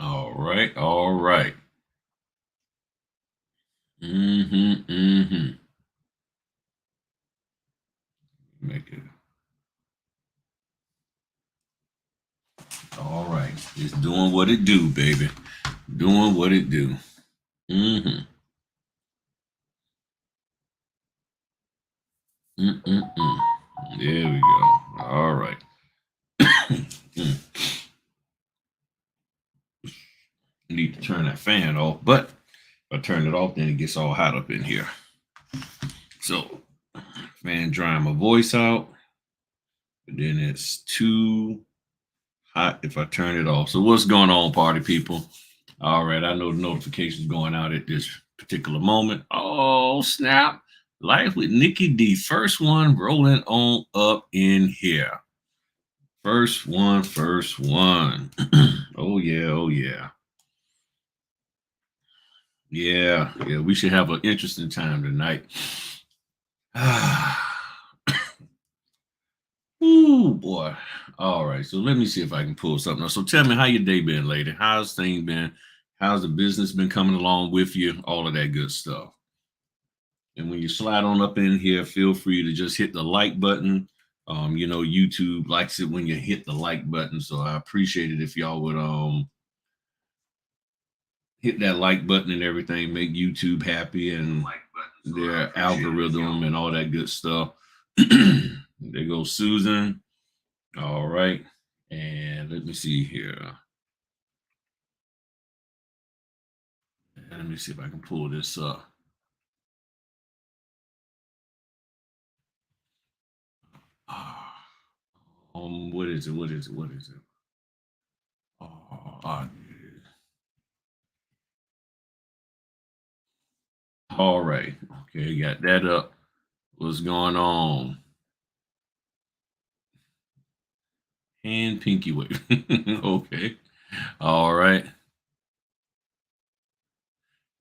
All right. All right. Mm-hmm. Mm-hmm. Make it all right. It's doing what it do, baby. Doing what it do. Mm-hmm. Mm-mm-mm. There we go. All right. Mm. Need to turn that fan off, but if I turn it off, then it gets all hot up in here. So, fan drying my voice out, but then it's too hot if I turn it off. So, what's going on, party people? All right, I know the notifications going out at this particular moment. Oh, snap. Life with Nikki D. First one rolling on up in here. First one, first one. Oh, yeah, oh, yeah. Yeah, yeah, we should have an interesting time tonight. Ooh, boy. All right, so let me see if I can pull something up. So tell me how your day been, lady. How's things been? How's the business been coming along with you? All of that good stuff. And when you slide on up in here, feel free to just hit the like button. YouTube likes it when you hit the like button. So I appreciate it if y'all would hit that like button and everything, make YouTube happy and their algorithm and all that good stuff. There goes Susan. All right. And let me see here. And let me see if I can pull this up. What is it? What is it? What is it? Uh, all right. Okay, got that up. What's going on? And pinky wave. Okay. All right.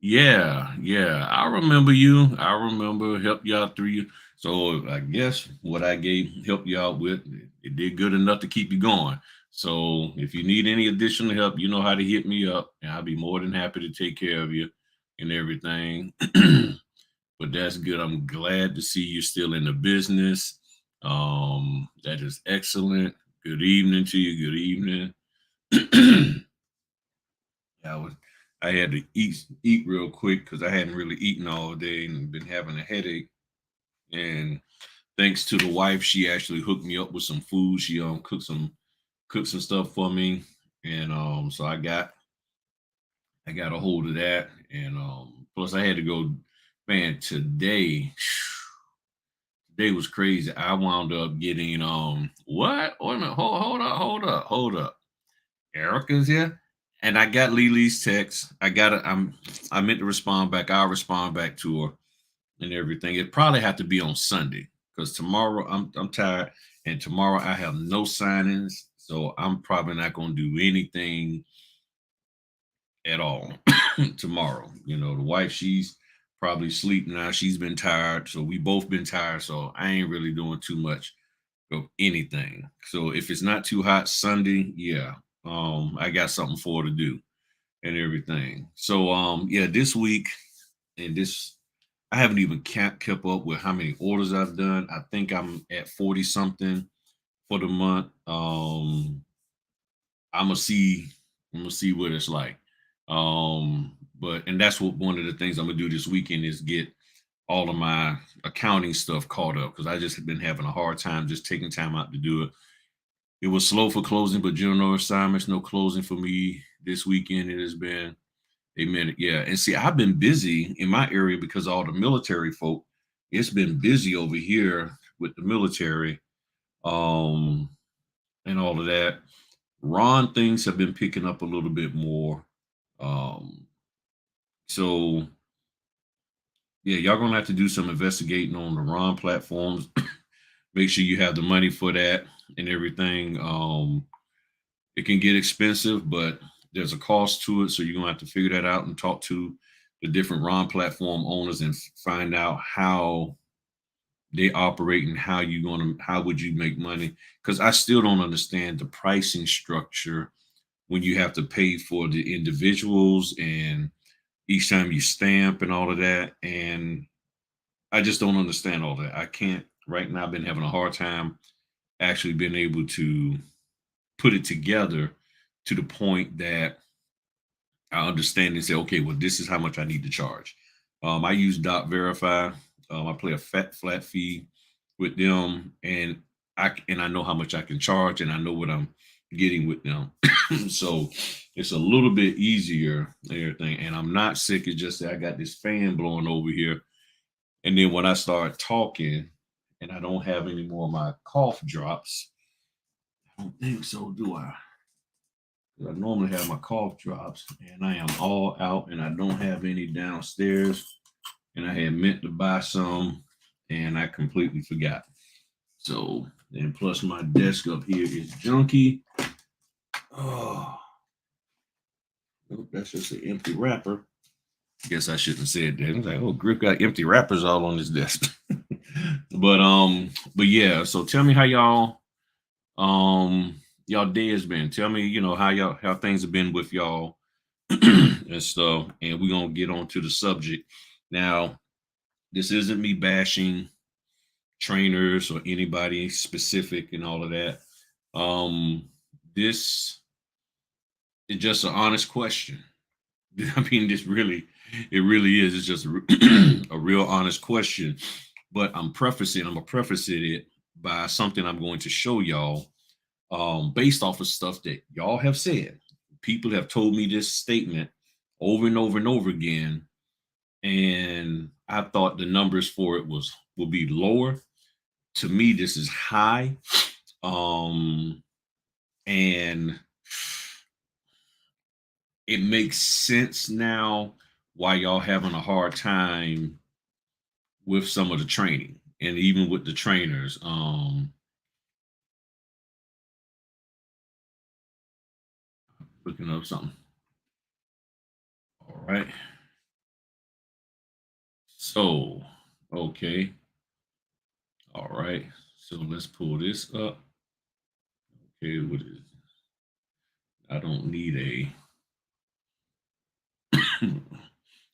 Yeah, yeah. I remember you. I remember helped you out through you. So I guess what I gave helped you out with, it did good enough to keep you going. So if you need any additional help, you know how to hit me up, and I'll be more than happy to take care of you and everything. But that's good. I'm glad to see you still in the business. That is excellent. Good evening to you. Good evening. I was I had to eat real quick because I hadn't really eaten all day and been having a headache. And thanks to the wife, she actually hooked me up with some food. She cooked some stuff for me. And so I got a hold of that. And plus I had to go, man, today was crazy. I wound up getting what? Wait a minute, hold up. Erica's here. And I got Lily's text. I meant to respond back. I'll respond back to her and everything. It probably have to be on Sunday because tomorrow I'm tired and tomorrow I have no signings. So I'm probably not gonna do anything at all tomorrow. You know, the wife, she's probably sleeping now. She's been tired. So we both been tired. So I ain't really doing too much of anything. So if it's not too hot Sunday, yeah. I got something for her to do and everything. So yeah, this week and this I haven't even kept up with how many orders I've done. I think I'm at 40 something for the month. I'm gonna see I'm gonna see what it's like. But and that's what one of the things I'm gonna do this weekend is get all of my accounting stuff caught up because I just have been having a hard time just taking time out to do it. It was slow for closing, but general assignments, no closing for me this weekend. It has been amen. Yeah. And see, I've been busy in my area because all the military folk, it's been busy over here with the military, um, and all of that. Ron things have been picking up a little bit more. Um, so yeah, y'all gonna have to do some investigating on the Ron platforms. Make sure you have the money for that and everything. It can get expensive, but there's a cost to it. So you're gonna have to figure that out and talk to the different ROM platform owners and find out how they operate and how would you make money? Because I still don't understand the pricing structure when you have to pay for the individuals and each time you stamp and all of that. And I just don't understand all that. I can't right now. I've been having a hard time actually being able to put it together to the point that I understand and say, okay, well, this is how much I need to charge. I use Dot Verify. I play a flat fee with them, and I know how much I can charge, and I know what I'm getting with them. So it's a little bit easier and everything. And I'm not sick. It's just that I got this fan blowing over here, and then when I start talking, and I don't have any more of my cough drops. I don't think so, do I? 'Cause I normally have my cough drops, and I am all out, and I don't have any downstairs. And I had meant to buy some, and I completely forgot. So, and plus my desk up here is junky. Oh, nope, that's just an empty wrapper. Guess I shouldn't have said that. I was like, oh, Griff got empty wrappers all on his desk. but yeah. So tell me how y'all day has been. Tell me, how things have been with y'all and stuff. And we're gonna get on to the subject. Now, this isn't me bashing trainers or anybody specific and all of that. This is just an honest question. I mean, it really is. It's just a real honest question. But I'm gonna preface it by something I'm going to show y'all, based off of stuff that y'all have said. People have told me this statement over and over and over again, and I thought the numbers for it will be lower. To me, this is high. Um, and it makes sense now why y'all having a hard time with some of the training and even with the trainers. Looking up something. All right. So, okay. All right. So let's pull this up. Okay, what is I don't need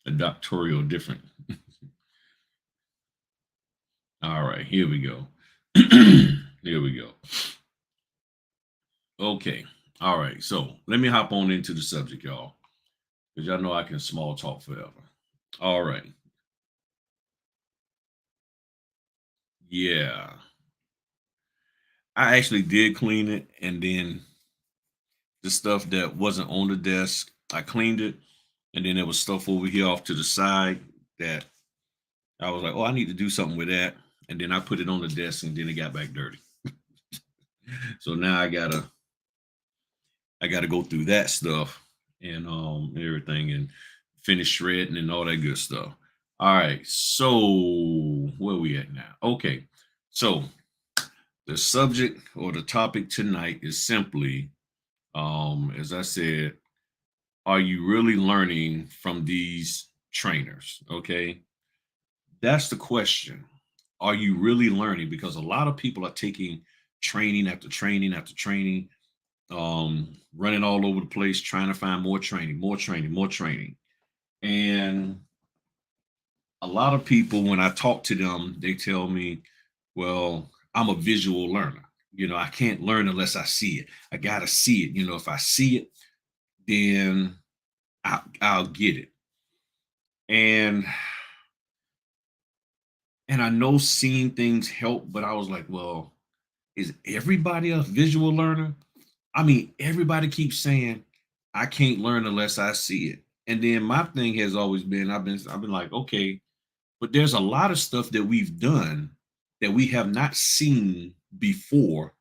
a doctoral different. All right, here we go. Here we go. Okay. All right. So let me hop on into the subject, y'all, because y'all know I can small talk forever. All right. Yeah. I actually did clean it, and then the stuff that wasn't on the desk, I cleaned it, and then there was stuff over here off to the side that I was like, oh, I need to do something with that. And then I put it on the desk, and then it got back dirty. So now I gotta go through that stuff and everything and finish shredding and all that good stuff. All right, so where we at now? Okay, so the subject or the topic tonight is simply, as I said, are you really learning from these trainers? Okay, that's the question. Are you really learning? Because a lot of people are taking training after training after training, running all over the place, trying to find more training, more training, more training. And a lot of people, when I talk to them, they tell me, well, I'm a visual learner. I can't learn unless I see it. I got to see it. If I see it, then I'll get it. And I know seeing things help, but I was like, well, is everybody a visual learner? I mean, everybody keeps saying I can't learn unless I see it. And then my thing has always been I've been like, okay, but there's a lot of stuff that we've done that we have not seen before,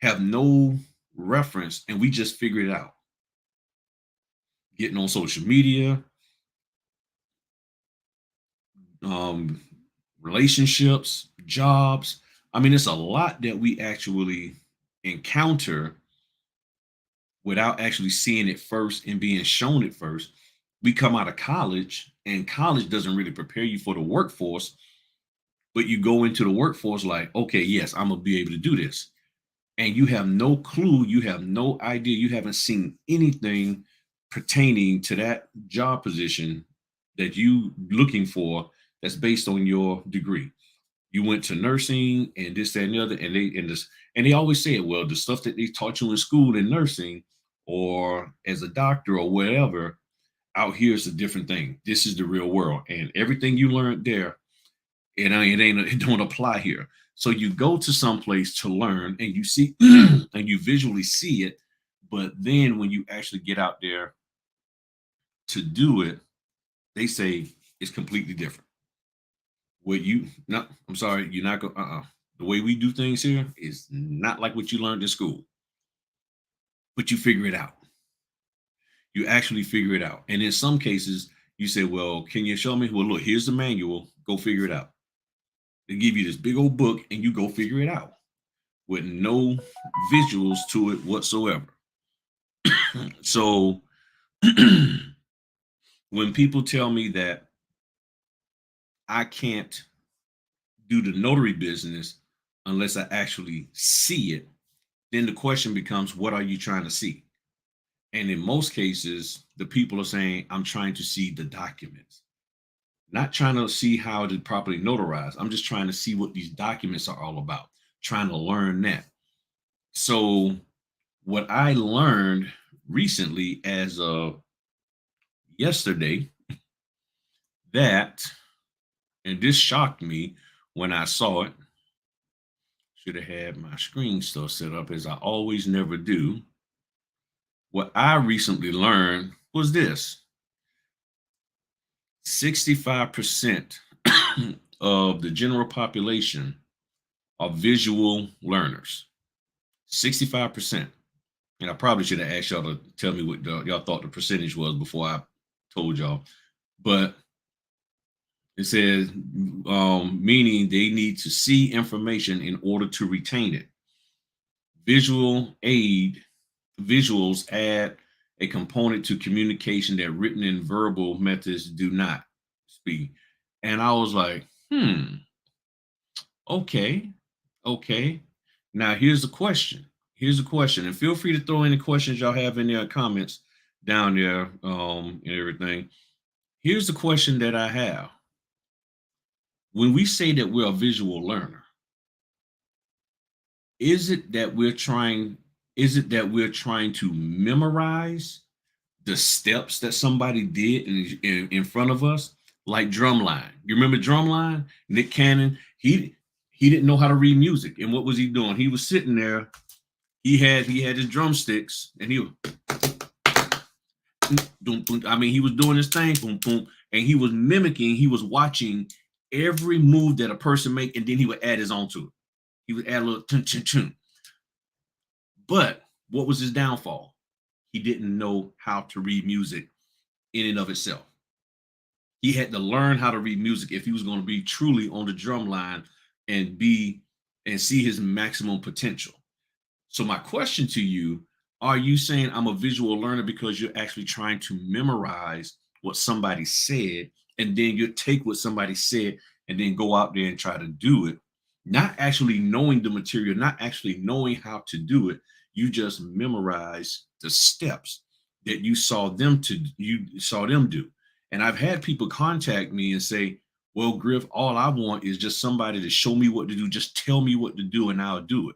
have no reference, and we just figured it out. Getting on social media, um, relationships, jobs. I mean, it's a lot that we actually encounter without actually seeing it first and being shown it first. We come out of college, and college doesn't really prepare you for the workforce, but you go into the workforce like, okay, yes, I'm gonna be able to do this. and you have no clue, you have no idea, you haven't seen anything pertaining to that job position that you looking for that's based on your degree. You went to nursing and this, that, and the other, and they always say, well, the stuff that they taught you in school in nursing or as a doctor or whatever, out here is a different thing. This is the real world. And everything you learned there, it don't apply here. So you go to some place to learn and you see and you visually see it, but then when you actually get out there to do it, they say it's completely different. What you no, I'm sorry, you're not going the way we do things here is not like what you learned in school, but you figure it out. You actually figure it out. And in some cases, you say, well, can you show me? Well, look, here's the manual. Go figure it out. They give you this big old book and you go figure it out with no visuals to it whatsoever. So when people tell me that I can't do the notary business unless I actually see it, then the question becomes, what are you trying to see? And in most cases, the people are saying, I'm trying to see the documents, not trying to see how to properly notarize. I'm just trying to see what these documents are all about, trying to learn that. So, what I learned recently as of yesterday, that, and this shocked me when I saw it, should have had my screen still set up as I always never do. What I recently learned was this: 65% of the general population are visual learners. 65%. And I probably should have asked y'all to tell me what y'all thought the percentage was before I told y'all. But it says, meaning they need to see information in order to retain it. Visual aid, visuals add a component to communication that written and verbal methods do not speak. And I was like, okay, okay. Now here's the question. Here's the question, and feel free to throw any questions y'all have in their comments down there, and everything. Here's the question that I have. When we say that we're a visual learner, is it that we're trying, is it that we're trying to memorize the steps that somebody did in front of us, like drumline? You remember drumline? Nick Cannon, he didn't know how to read music. And what was he doing? He was sitting there. He had his drumsticks, and he was, I mean, he was doing his thing, boom, boom, and he was mimicking. He was watching every move that a person make, and then he would add his own to it. He would add a little tun tun tun. But what was his downfall? He didn't know how to read music in and of itself. He had to learn how to read music if he was going to be truly on the drum line and be and see his maximum potential. So my question to you, are you saying I'm a visual learner because you're actually trying to memorize what somebody said, and then you take what somebody said and then go out there and try to do it, not actually knowing the material, not actually knowing how to do it? You just memorize the steps that you saw them do. And I've had people contact me and say, well, Griff, all I want is just somebody to show me what to do. Just tell me what to do and I'll do it.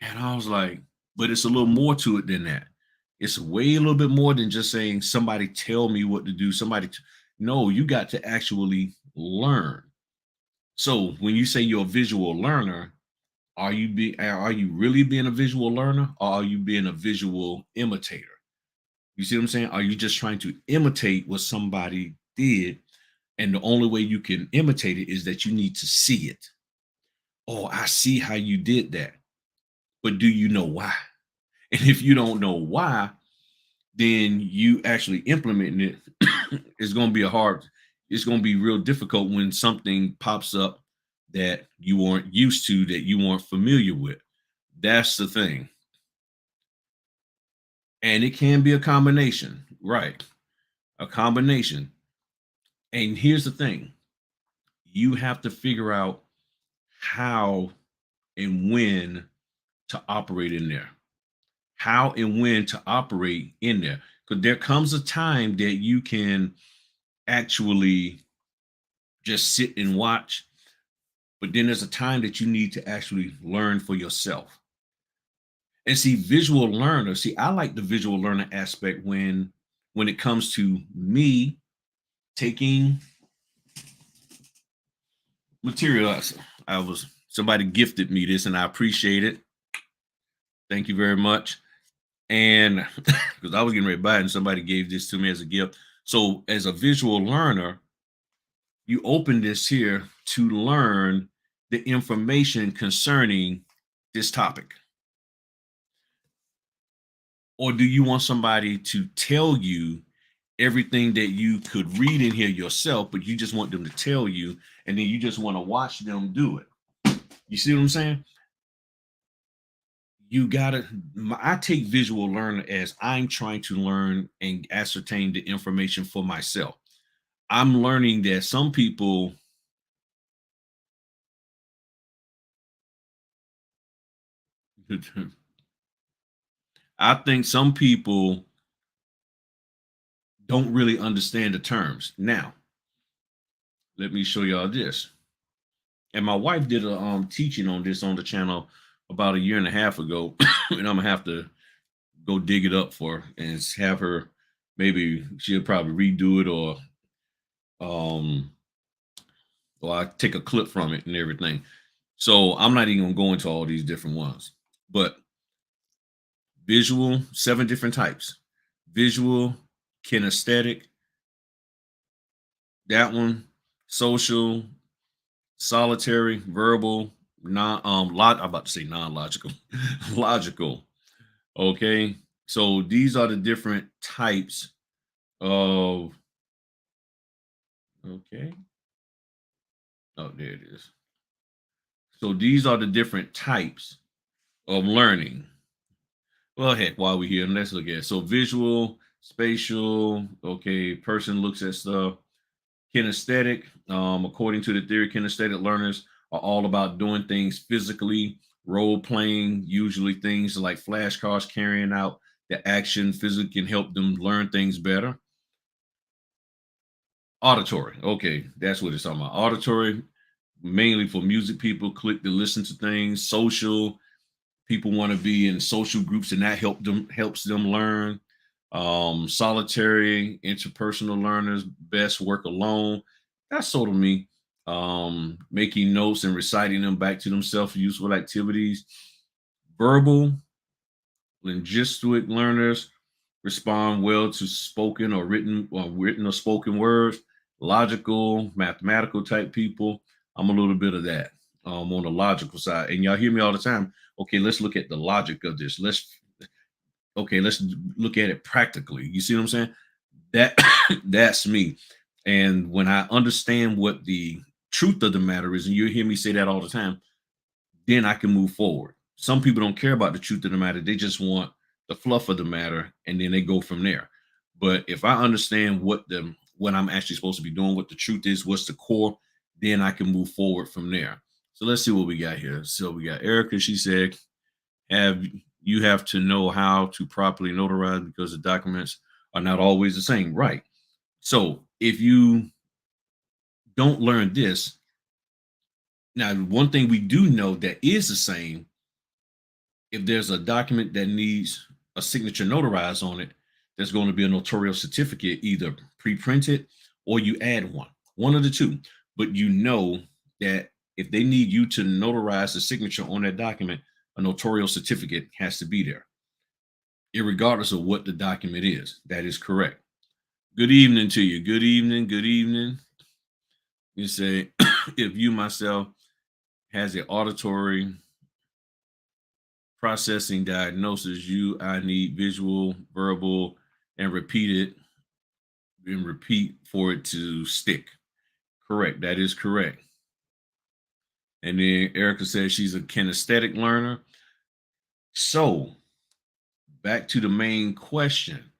And I was like, but it's a little more to it than that. It's way a little bit more than just saying, somebody tell me what to do. No, you got to actually learn. So when you say you're a visual learner, are you really being a visual learner, or are you being a visual imitator? You see what I'm saying? Are you just trying to imitate what somebody did? And the only way you can imitate it is that you need to see it. Oh, I see how you did that. But do you know why? And if you don't know why, then you actually implementing it is going to be it's going to be real difficult when something pops up that you weren't used to, that you weren't familiar with. That's the thing. And it can be a combination, right? A combination. And here's the thing: you have to figure out how and when to operate in there, how and when to operate in there. Because there comes a time that you can actually just sit and watch, but then there's a time that you need to actually learn for yourself. And see, visual learner, see, I like the visual learner aspect when it comes to me taking material. I was somebody gifted me this and I appreciate it. Thank you very much. And because I was getting ready to buy it and somebody gave this to me as a gift. So as a visual learner, you open this here to learn the information concerning this topic. Or do you want somebody to tell you everything that you could read in here yourself, but you just want them to tell you, and then you just want to watch them do it? You see what I'm saying? You gotta, I take visual learner as I'm trying to learn and ascertain the information for myself. I'm learning that some people, I think some people don't really understand the terms. Now, let me show y'all this. And my wife did a teaching on this on the channel about a year and a half ago, and I'm gonna have to go dig it up for her and have her, maybe she'll probably redo it, um or I take a clip from it and everything. So I'm not even gonna go into all these different ones, but visual, 7 different types: visual, kinesthetic, that one, social, solitary, verbal, non I'm about to say non-logical, logical. Okay, so these are the different types of, okay, oh, there it is. So these are the different types of learning. Well, heck, while we're here, let's look at it. So visual, spatial, okay, person looks at stuff. Kinesthetic, according to the theory, kinesthetic learners are all about doing things physically, role playing, usually things like flashcards, carrying out the action physically can help them learn things better. Auditory, okay, that's what it's talking about. Auditory, mainly for music people, click to listen to things. Social, people want to be in social groups and that helps them learn. Solitary, interpersonal learners best work alone. That's sort of me. Making notes and reciting them back to themselves, useful activities. Verbal, linguistic learners respond well to spoken or spoken words. Logical, mathematical type people, I'm a little bit of that, on the logical side. And y'all hear me all the time. Okay, let's look at the logic of this. Let's look at it practically. You see what I'm saying? That that's me. And when I understand what the truth of the matter is, and you hear me say that all the time, then I can move forward. Some people don't care about the truth of the matter. They just want the fluff of the matter, and then they go from there. But if I understand what I'm actually supposed to be doing, what the truth is, what's the core, then I can move forward from there. So let's see what we got here. So we got Erica. She said, "Have you have to know how to properly notarize because the documents are not always the same." Right. So if you don't learn this, now one thing we do know that is the same, if there's a document that needs a signature notarized on it, there's going to be a notarial certificate either pre-printed or you add one of the two. But you know that if they need you to notarize the signature on that document, a notarial certificate has to be there, regardless of what the document is. That is correct. Good evening to you. Good evening. Good evening. You say, if you myself has an auditory processing diagnosis, I need visual, verbal, and repeat for it to stick. Correct. That is correct. And then Erica says she's a kinesthetic learner. So back to the main question.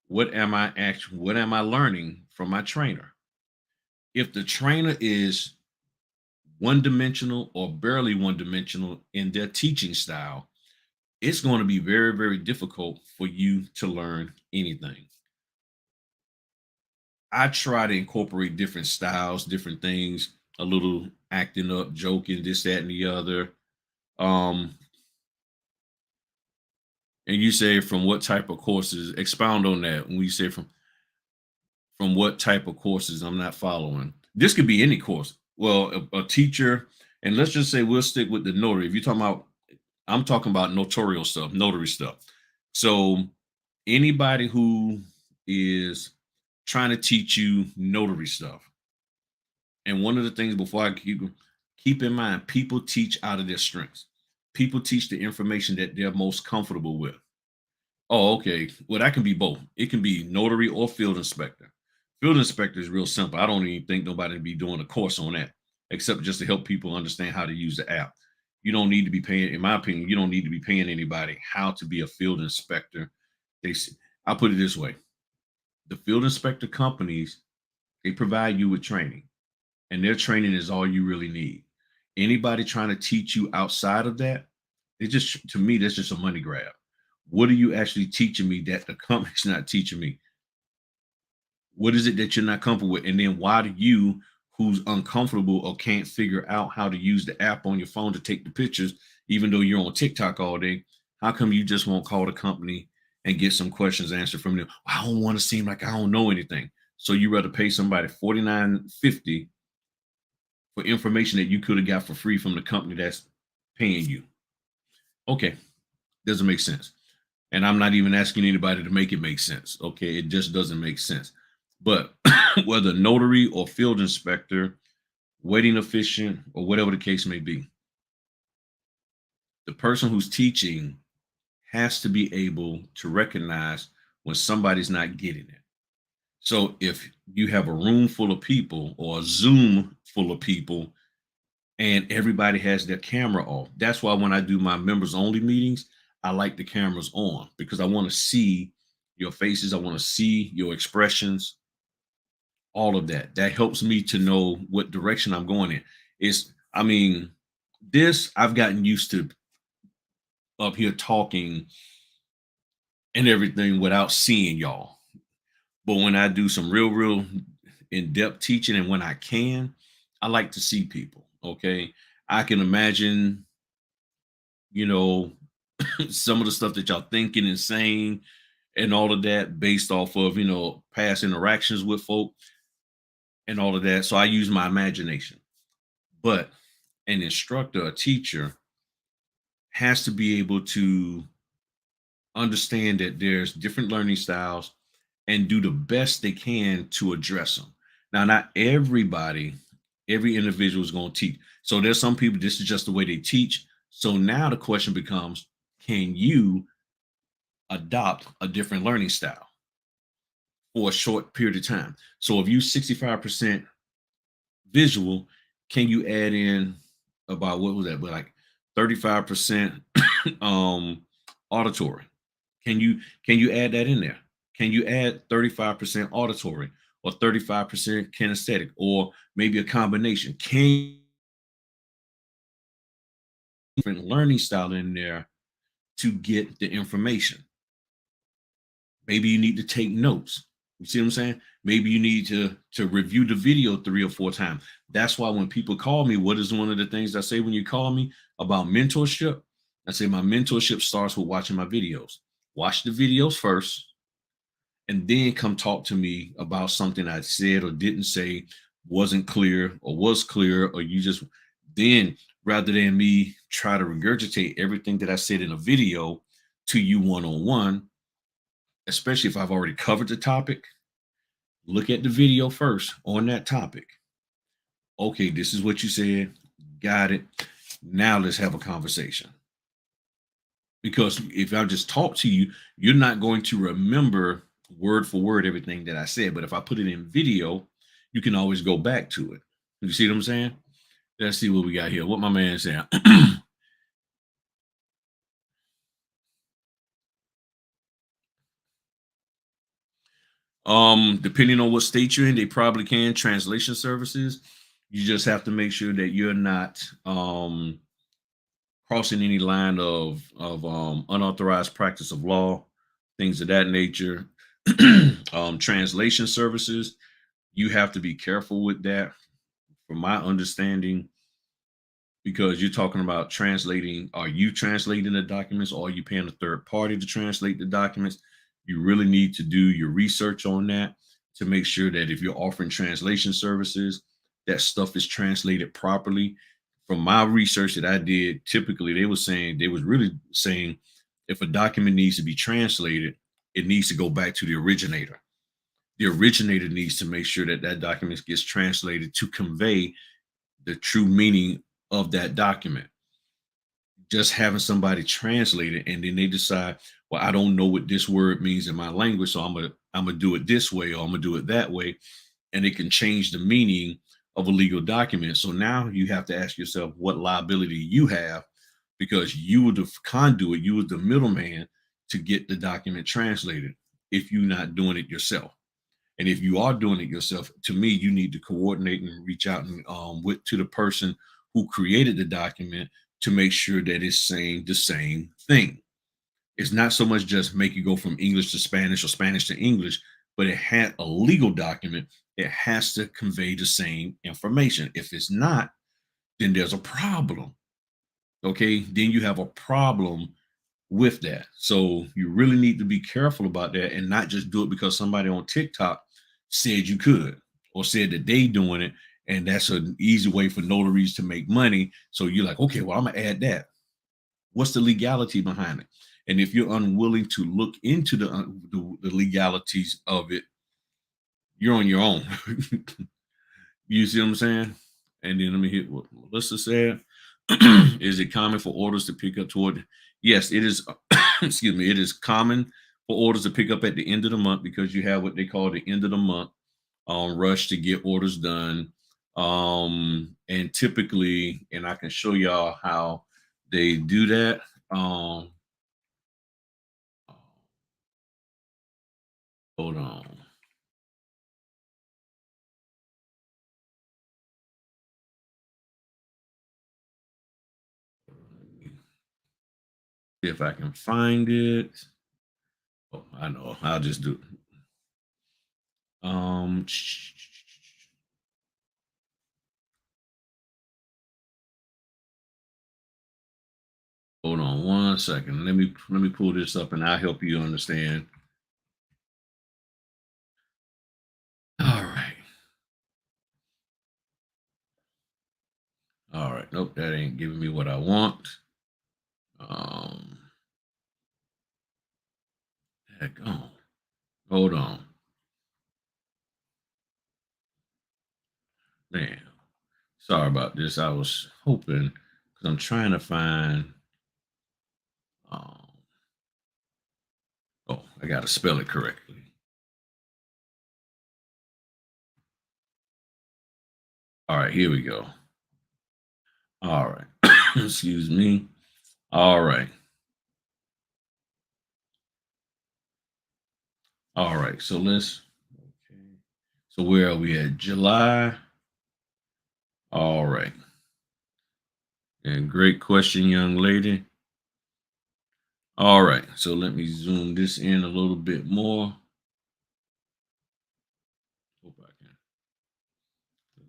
What am I learning from my trainer? If the trainer is one dimensional or barely one dimensional in their teaching style, it's going to be very, very difficult for you to learn anything. I try to incorporate different styles, different things, a little acting up, joking, this, that, and the other. Um, and you say from what type of courses? Expound on that. When you say from what type of courses, I'm not following. This could be any course. Well, a teacher, and let's just say we'll stick with the notary. If you're talking about, I'm talking about notarial stuff, notary stuff. So anybody who is trying to teach you notary stuff. And one of the things before I keep in mind, people teach out of their strengths. People teach the information that they're most comfortable with. Oh, okay. Well, that can be both. It can be notary or field inspector. Field inspector is real simple. I don't even think nobody be doing a course on that, except just to help people understand how to use the app. You don't need to be paying, in my opinion, you don't need to be paying anybody how to be a field inspector. I'll put it this way: the field inspector companies, they provide you with training, and their training is all you really need. Anybody trying to teach you outside of that, it just, to me, that's just a money grab. What are you actually teaching me that the company's not teaching me? What is it that you're not comfortable with? And then why do you, who's uncomfortable or can't figure out how to use the app on your phone to take the pictures, even though you're on TikTok all day, how come you just won't call the company and get some questions answered from them? I don't want to seem like I don't know anything. So you rather pay somebody 49.50 for information that you could have got for free from the company that's paying you. Okay, doesn't make sense. And I'm not even asking anybody to make it make sense. Okay, it just doesn't make sense. But whether notary or field inspector, wedding officiant, or whatever the case may be, the person who's teaching has to be able to recognize when somebody's not getting it. So if you have a room full of people or a Zoom full of people and everybody has their camera off. That's why when I do my members only meetings, I like the cameras on because I want to see your faces. I want to see your expressions, all of that. That helps me to know what direction I'm going in. I mean, this I've gotten used to up here talking and everything without seeing y'all. But when I do some real in depth teaching and when I can, I like to see people. Okay. I can imagine, you know, some of the stuff that y'all thinking and saying and all of that based off of past interactions with folk and all of that. So I use my imagination. But an instructor, a teacher, has to be able to understand that there's different learning styles and do the best they can to address them. Now, not everybody, every individual is going to teach. So there's some people, this is just the way they teach. So now the question becomes, can you adopt a different learning style for a short period of time? So if you 65% visual, can you add in about what was that? But like 35% auditory. Can you add that in there? Can you add 35% auditory or 35% kinesthetic or maybe a combination? Can different learning style in there to get the information? Maybe you need to take notes. You see what I'm saying? Maybe you need to review the video 3 or 4 times. That's why when people call me, what is one of the things I say when you call me about mentorship? I say my mentorship starts with watching my videos. Watch the videos first, and then come talk to me about something I said or didn't say, wasn't clear or was clear, or you just then rather than me try to regurgitate everything that I said in a video to you one on one, especially if I've already covered the topic, look at the video first on that topic. Okay, this is what you said. Got it. Now let's have a conversation. Because if I just talk to you, you're not going to remember word for word everything that I said. But if I put it in video, you can always go back to it. You see what I'm saying? Let's see what we got here. What my man saying. Depending on what state you're in, they probably can. Translation services. You just have to make sure that you're not crossing any line of unauthorized practice of law, things of that nature. Translation services, you have to be careful with that, from my understanding, because you're talking about translating. Are you translating the documents, or are you paying a third party to translate the documents? You really need to do your research on that to make sure that if you're offering translation services, that stuff is translated properly. From my research that I did, typically they was really saying if a document needs to be translated, it needs to go back to the originator. The originator needs to make sure that that document gets translated to convey the true meaning of that document. Just having somebody translate it and then they decide, well, I don't know what this word means in my language, so I'm gonna do it this way, or I'm gonna do it that way, and it can change the meaning of a legal document. So now you have to ask yourself what liability you have, because you were the conduit, you were the middleman to get the document translated if you're not doing it yourself. And if you are doing it yourself, to me, you need to coordinate and reach out and with to the person who created the document to make sure that it's saying the same thing. It's not so much just make you go from English to Spanish or Spanish to English, but it had a legal document. It has to convey the same information. If it's not, then there's a problem. Okay, then you have a problem with that. So you really need to be careful about that and not just do it because somebody on TikTok said you could, or said that they doing it, and that's an easy way for notaries to make money. So you're like, okay, well, I'm gonna add that. What's the legality behind it? And if you're unwilling to look into the legalities of it, you're on your own. You see what I'm saying? And then let me hit what Melissa said. Is it common for orders to pick up toward? Yes, it is. Excuse me. It is common for orders to pick up at the end of the month because you have what they call the end of the month rush to get orders done. And typically, and I can show y'all how they do that. Hold on. See if I can find it. Oh, I know. I'll just do it. Um, Hold on 1 second. Let me pull this up and I'll help you understand. All right. All right. Nope, that ain't giving me what I want. Um, heck on. Hold on. Man, sorry about this. I was hoping because I'm trying to find. Um, oh, I got to spell it correctly. All right, here we go. All right. Excuse me. All right. All right. So let's. Okay. So where are we at? July. All right. And great question, young lady. All right. So let me zoom this in a little bit more. Hope I can.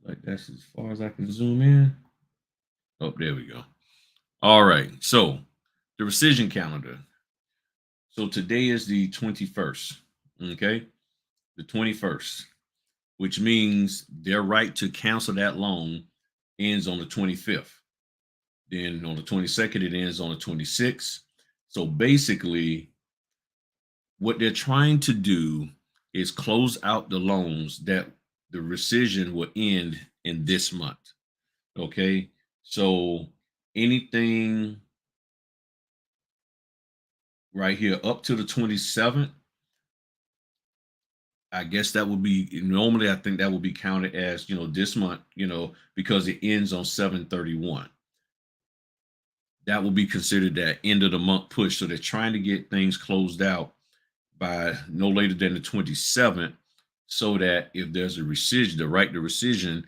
Like that's as far as I can zoom in. Oh, there we go. All right. So the rescission calendar. So today is the 21st. Okay. The 21st, which means their right to cancel that loan ends on the 25th. Then on the 22nd, it ends on the 26th. So basically, what they're trying to do is close out the loans that the rescission will end in this month. Okay. So anything right here up to the 27th, I guess that would be normally, I think that would be counted as, this month, because it ends on 7/31. That will be considered that end of the month push. So they're trying to get things closed out by no later than the 27th, so that if there's a rescission, the right to rescission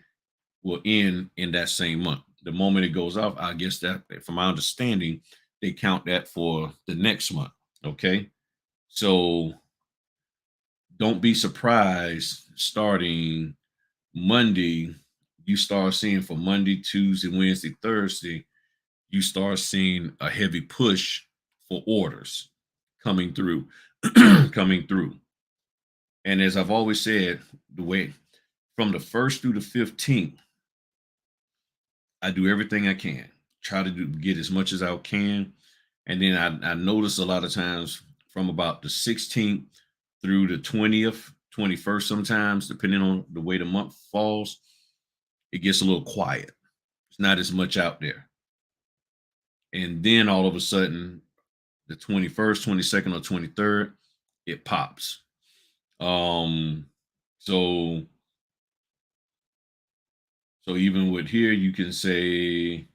will end in that same month. The moment it goes off, I guess that, from my understanding, they count that for the next month. Okay. So don't be surprised starting Monday, you start seeing for Monday, Tuesday, Wednesday, Thursday, you start seeing a heavy push for orders coming through, coming through. And as I've always said, the way from the first through the 15th, I do everything I can, try to get as much as I can. And then I notice a lot of times from about the 16th through the 20th, 21st, sometimes, depending on the way the month falls, it gets a little quiet. It's not as much out there. And then all of a sudden, the 21st, 22nd, or 23rd, it pops. Um, so so even with here, you can say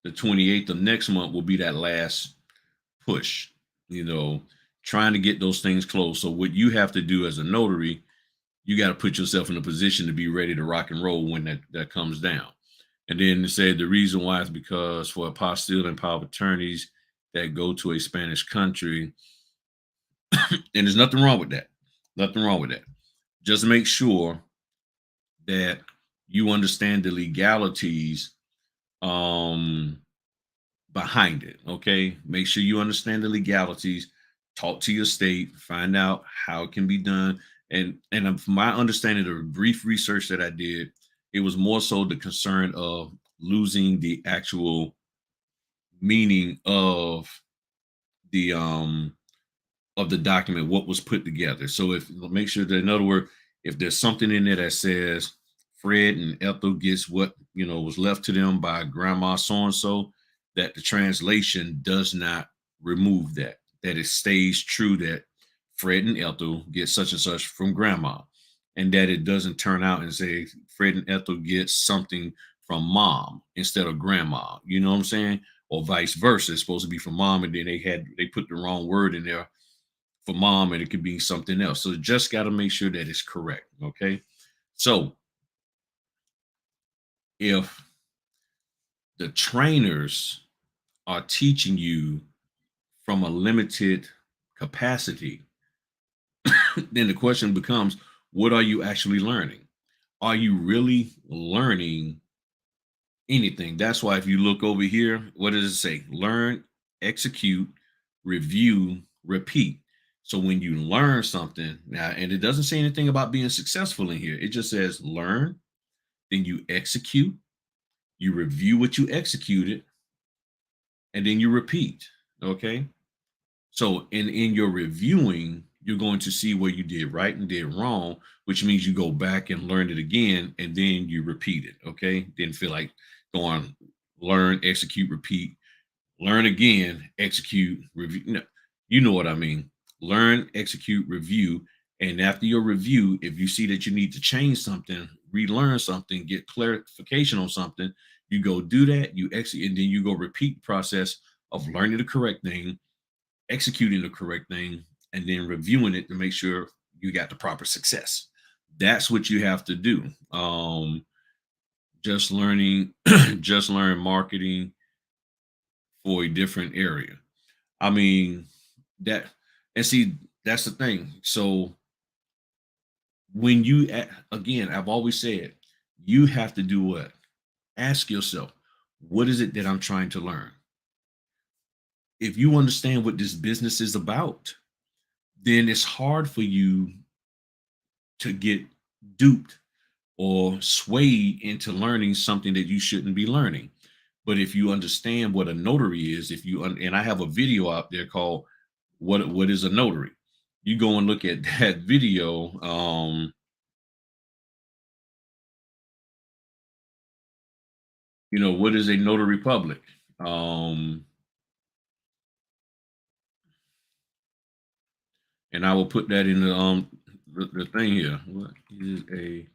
the 28th of next month will be that last push, you know, trying to get those things closed. So what you have to do as a notary, you got to put yourself in a position to be ready to rock and roll when that comes down. And then to say the reason why is because for apostille and power of attorneys that go to a Spanish country, and there's nothing wrong with that. Nothing wrong with that. Just make sure that you understand the legalities um behind it. Okay. Make sure you understand the legalities, talk to your state, find out how it can be done. And from my understanding, the brief research that I did, it was more so the concern of losing the actual meaning the of the document, what was put together. So if make sure that, in other words, if there's something in there that says Fred and Ethel gets what was left to them by grandma so and so, that the translation does not remove that. That it stays true that Fred and Ethel get such and such from grandma, and that it doesn't turn out and say Fred and Ethel get something from mom instead of grandma. You know what I'm saying? Or vice versa. It's supposed to be from mom, and then they put the wrong word in there for mom, and it could be something else. So just got to make sure that it's correct. Okay. So if the trainers are teaching you from a limited capacity, then the question becomes, what are you actually learning? Are you really learning anything? That's why if you look over here, what does it say? Learn, execute, review, repeat. So when you learn something now, and it doesn't say anything about being successful in here, it just says learn, then you execute, you review what you executed, and then you repeat. Okay. So in your reviewing, you're going to see where you did right and did wrong, which means you go back and learn it again, and then you repeat it. Okay. Didn't feel like going learn, execute, repeat, learn again, execute, review. No, you know what I mean. Learn, execute, review. And after your review, if you see that you need to change something, relearn something, get clarification on something, you go do that, you execute, and then you go repeat the process of learning the correct thing, executing the correct thing, and then reviewing it to make sure you got the proper success. That's what you have to do. Just learning, just learn marketing for a different area. I mean, that, and see, that's the thing. So when you, again, I've always said, you have to do what? Ask yourself, what is it that I'm trying to learn? If you understand what this business is about, then it's hard for you to get duped or swayed into learning something that you shouldn't be learning. But if you understand what a notary is, if you and I have a video out there called "What is a Notary." You go and look at that video. What is a notary public? Um, and I will put that in the thing here. What is a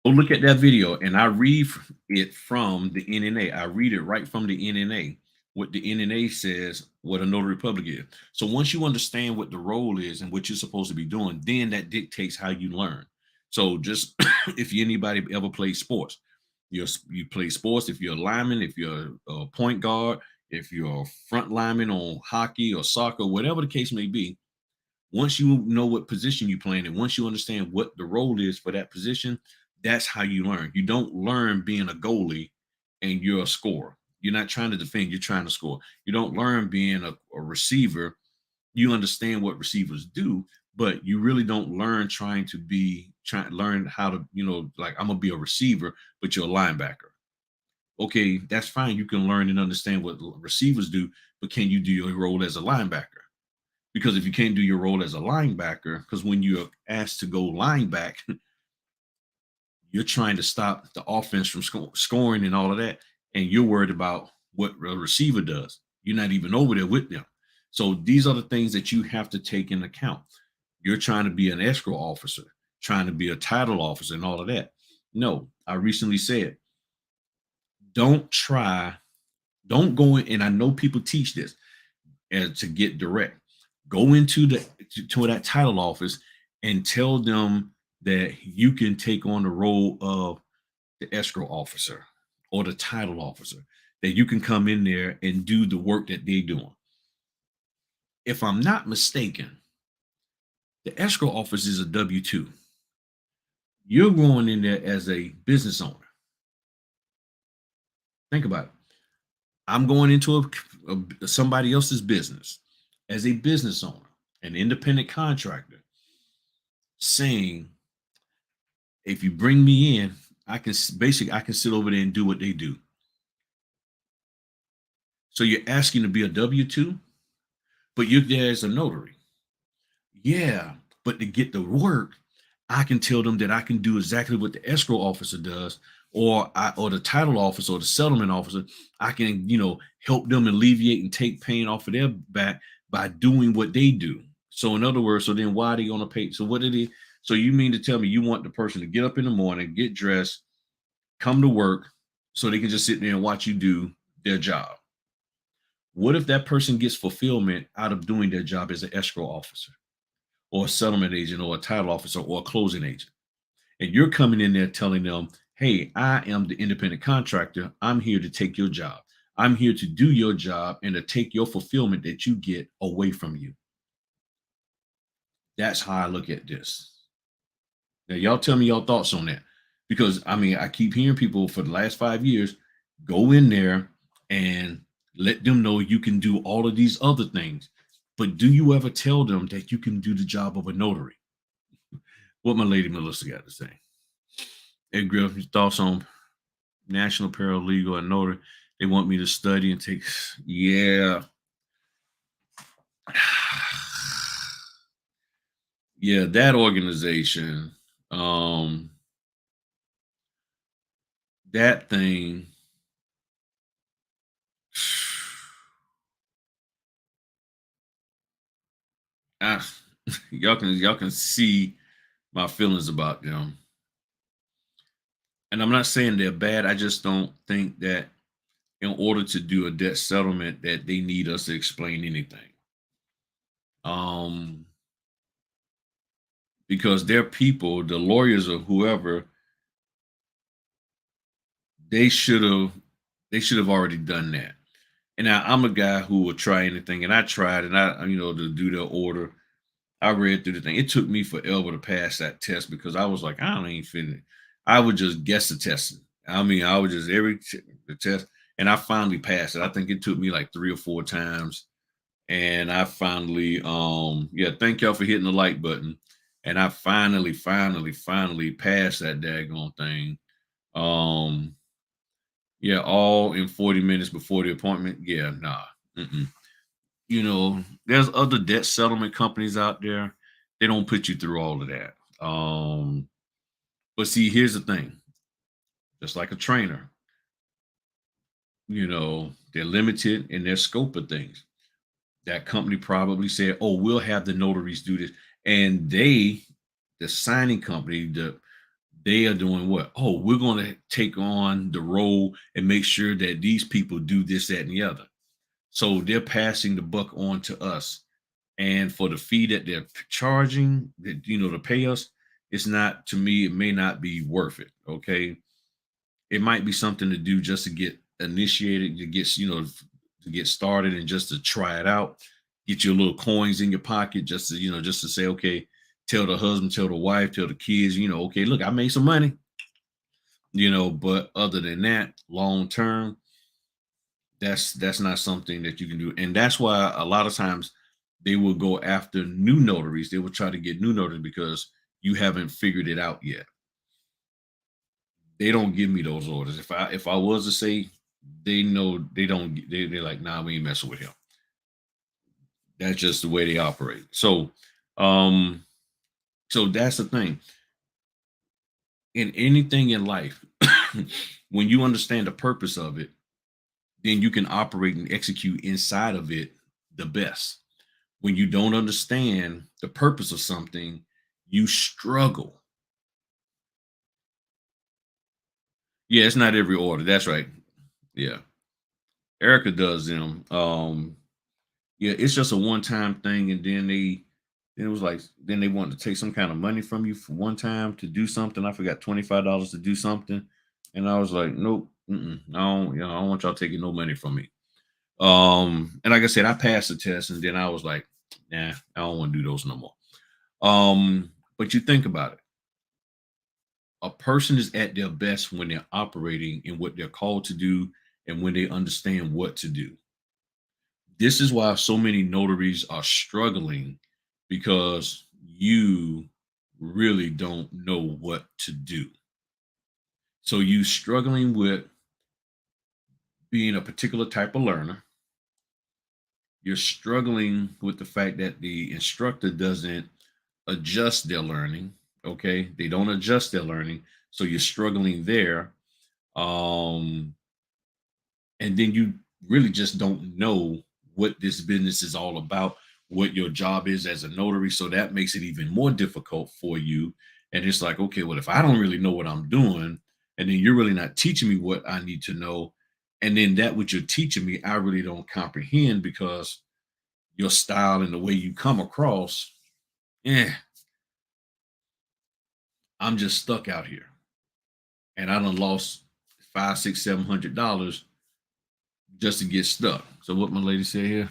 Go look at that video, and I read it from the NNA. I read it right from the NNA. what the NNA says, what a notary public is. So once you understand what the role is and what you're supposed to be doing, then that dictates how you learn. So just if anybody ever played sports, you play sports. If you're a lineman, if you're a point guard, if you're a front lineman on hockey or soccer, whatever the case may be, once you know what position you're playing and once you understand what the role is for that position, that's how you learn. You don't learn being a goalie and you're a scorer. You're not trying to defend, you're trying to score. You don't learn being a receiver. You understand what receivers do, but you really don't learn trying to learn how to, like I'm gonna be a receiver, but you're a linebacker. Okay, that's fine. You can learn and understand what receivers do, but can you do your role as a linebacker? Because if you can't do your role as a linebacker, because when you're asked to go lineback, you're trying to stop the offense from scoring and all of that, and you're worried about what a receiver does. You're not even over there with them. So these are the things that you have to take into account. You're trying to be an escrow officer, trying to be a title officer, and all of that. No, I recently said, don't try, don't go in, and I know people teach this and to get direct. Go into to that title office and tell them that you can take on the role of the escrow officer or the title officer, that you can come in there and do the work that they're doing. If I'm not mistaken, the escrow office is a W-2. You're going in there as a business owner. Think about it. I'm going into somebody else's business as a business owner, an independent contractor, saying, if you bring me in, I can sit over there and do what they do. So you're asking to be a W-2, but you're there as a notary. Yeah, but to get the work, I can tell them that I can do exactly what the escrow officer does, or the title officer or the settlement officer. I can, help them alleviate and take pain off of their back by doing what they do. So in other words, so then why are they going to pay? So what did he? So you mean to tell me you want the person to get up in the morning, get dressed, come to work, so they can just sit there and watch you do their job? What if that person gets fulfillment out of doing their job as an escrow officer or a settlement agent or a title officer or a closing agent? And you're coming in there telling them, hey, I am the independent contractor. I'm here to take your job. I'm here to do your job and to take your fulfillment that you get away from you. That's how I look at this. Now, y'all tell me your thoughts on that. Because I mean, I keep hearing people for the last 5 years go in there and let them know you can do all of these other things. But do you ever tell them that you can do the job of a notary? What my lady Melissa got to say. Ed Griff, your thoughts on national paralegal and notary? They want me to study and take, yeah. Yeah, that organization, that thing, I, y'all can see my feelings about them. And I'm not saying they're bad. I just don't think that in order to do a debt settlement that they need us to explain anything. Um, because their people, the lawyers or whoever, they should have they should have already done that. And now I'm a guy who will try anything, and I tried, and to do the order. I read through the thing. It took me forever to pass that test because I was like, I don't even fit. I would just guess the test. I mean, I would just the test, and I finally passed it. I think it took me like 3 or 4 times, and I finally, yeah, thank y'all for hitting the like button, and I finally passed that daggone thing. Um, yeah, all in 40 minutes before the appointment. Yeah, nah. Mm-mm. There's other debt settlement companies out there. They don't put you through all of that. But see, here's the thing. Just like a trainer, they're limited in their scope of things. That company probably said, "Oh, we'll have the notaries do this," and the signing company, they are doing what? Oh, we're going to take on the role and make sure that these people do this, that, and the other. So they're passing the buck on to us. And for the fee that they're charging, that to pay us, it's not, to me, it may not be worth it. Okay. It might be something to do just to get initiated, to get started and just to try it out, get your little coins in your pocket, just to say, okay, tell the husband, tell the wife, tell the kids, okay, look, I made some money, but other than that, long term, that's not something that you can do. And that's why a lot of times they will go after new notaries. They will try to get new notaries because you haven't figured it out yet. They don't give me those orders. If I was to say, they know they don't. They're like, nah, we ain't messing with him. That's just the way they operate. Um, so that's the thing. In anything in life, when you understand the purpose of it, then you can operate and execute inside of it the best. When you don't understand the purpose of something, you struggle. Yeah, it's not every order. That's right. Yeah. Erica does them. Yeah, it's just a one-time thing, and then it was like, then they wanted to take some kind of money from you for one time to do something. I forgot $25 to do something, and I was like, nope, I don't want y'all taking no money from me. And like I said, I passed the test, and then I was like, nah, I don't want to do those no more. But you think about it, a person is at their best when they're operating in what they're called to do and when they understand what to do. This is why so many notaries are struggling, because you really don't know what to do. So you struggling with being a particular type of learner. You're struggling with the fact that the instructor doesn't adjust their learning. Okay. They don't adjust their learning. So you're struggling there. Um, and then you really just don't know what this business is all about, what your job is as a notary. So that makes it even more difficult for you. And it's like, okay, well, if I don't really know what I'm doing, and then you're really not teaching me what I need to know, and then that what you're teaching me, I really don't comprehend, because your style and the way you come across, yeah, I'm just stuck out here. And I done lost five, six, $700 just to get stuck. So what my lady said here?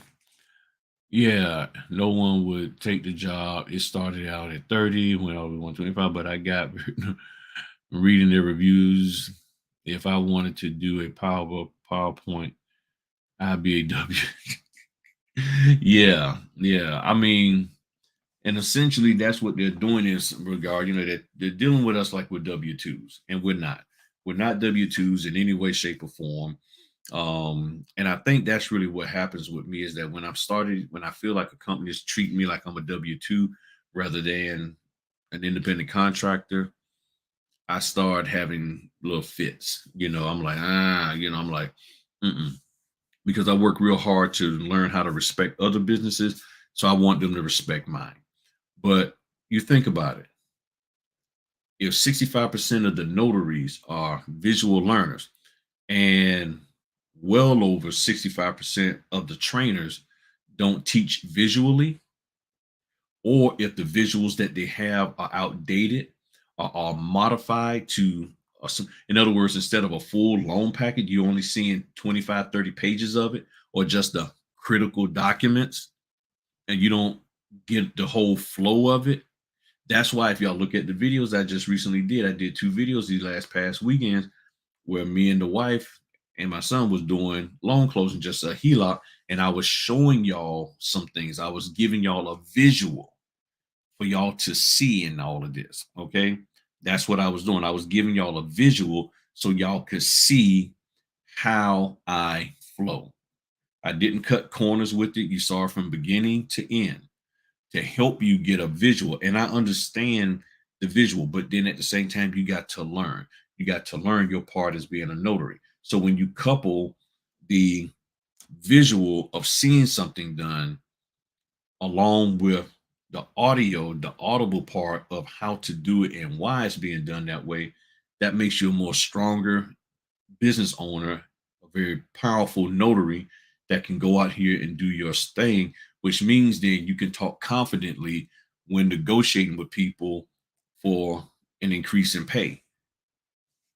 Yeah, no one would take the job. It started out at 30, went over to 125, but I got reading their reviews. If I wanted to do a PowerPoint, I'd be a W. Yeah, yeah. I mean, and essentially that's what they're doing in this regard. That they're dealing with us like we're W-2s, and we're not. We're not W-2s in any way, shape, or form. And I think that's really what happens with me, is that when I feel like a company is treating me like I'm a W-2 rather than an independent contractor, I start having little fits. I'm like, I'm like, mm-mm. Because I work real hard to learn how to respect other businesses. So I want them to respect mine. But you think about it, if 65% of the notaries are visual learners, and well over 65% of the trainers don't teach visually, or if the visuals that they have are outdated or are modified to, in other words, instead of a full loan packet, you're only seeing 25, 30 pages of it, or just the critical documents, and you don't get the whole flow of it. That's why, if y'all look at the videos I just recently did, I did two videos these last past weekends, where me and the wife and my son was doing loan closing, just a HELOC, and I was showing y'all some things. I was giving y'all a visual for y'all to see in all of this. Okay. That's what I was doing. I was giving y'all a visual so y'all could see how I flow. I didn't cut corners with it. You saw it from beginning to end to help you get a visual. And I understand the visual, but then at the same time, you got to learn. You got to learn your part as being a notary. So when you couple the visual of seeing something done along with the audio, the audible part of how to do it and why it's being done that way, that makes you a more stronger business owner, a very powerful notary, that can go out here and do your thing, which means then you can talk confidently when negotiating with people for an increase in pay.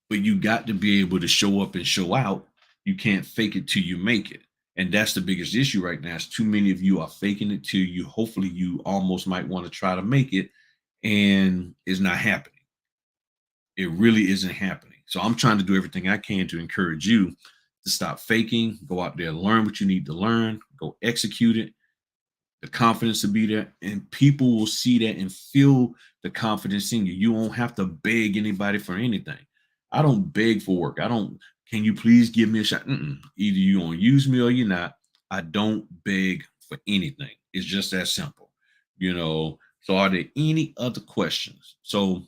But you got to be able to show up and show out. You can't fake it till you make it. And that's the biggest issue right now. Is too many of you are faking it till you hopefully you almost might want to try to make it, and it's not happening. It really isn't happening. So I'm trying to do everything I can to encourage you to stop faking, go out there, learn what you need to learn, go execute it, the confidence to be there, and people will see that and feel the confidence in you. You won't have to beg anybody for anything. I don't beg for work. I don't, can you please give me a shot? Either you gonna use me or you're not. I don't beg for anything. It's just that simple, you know. So are there any other questions? So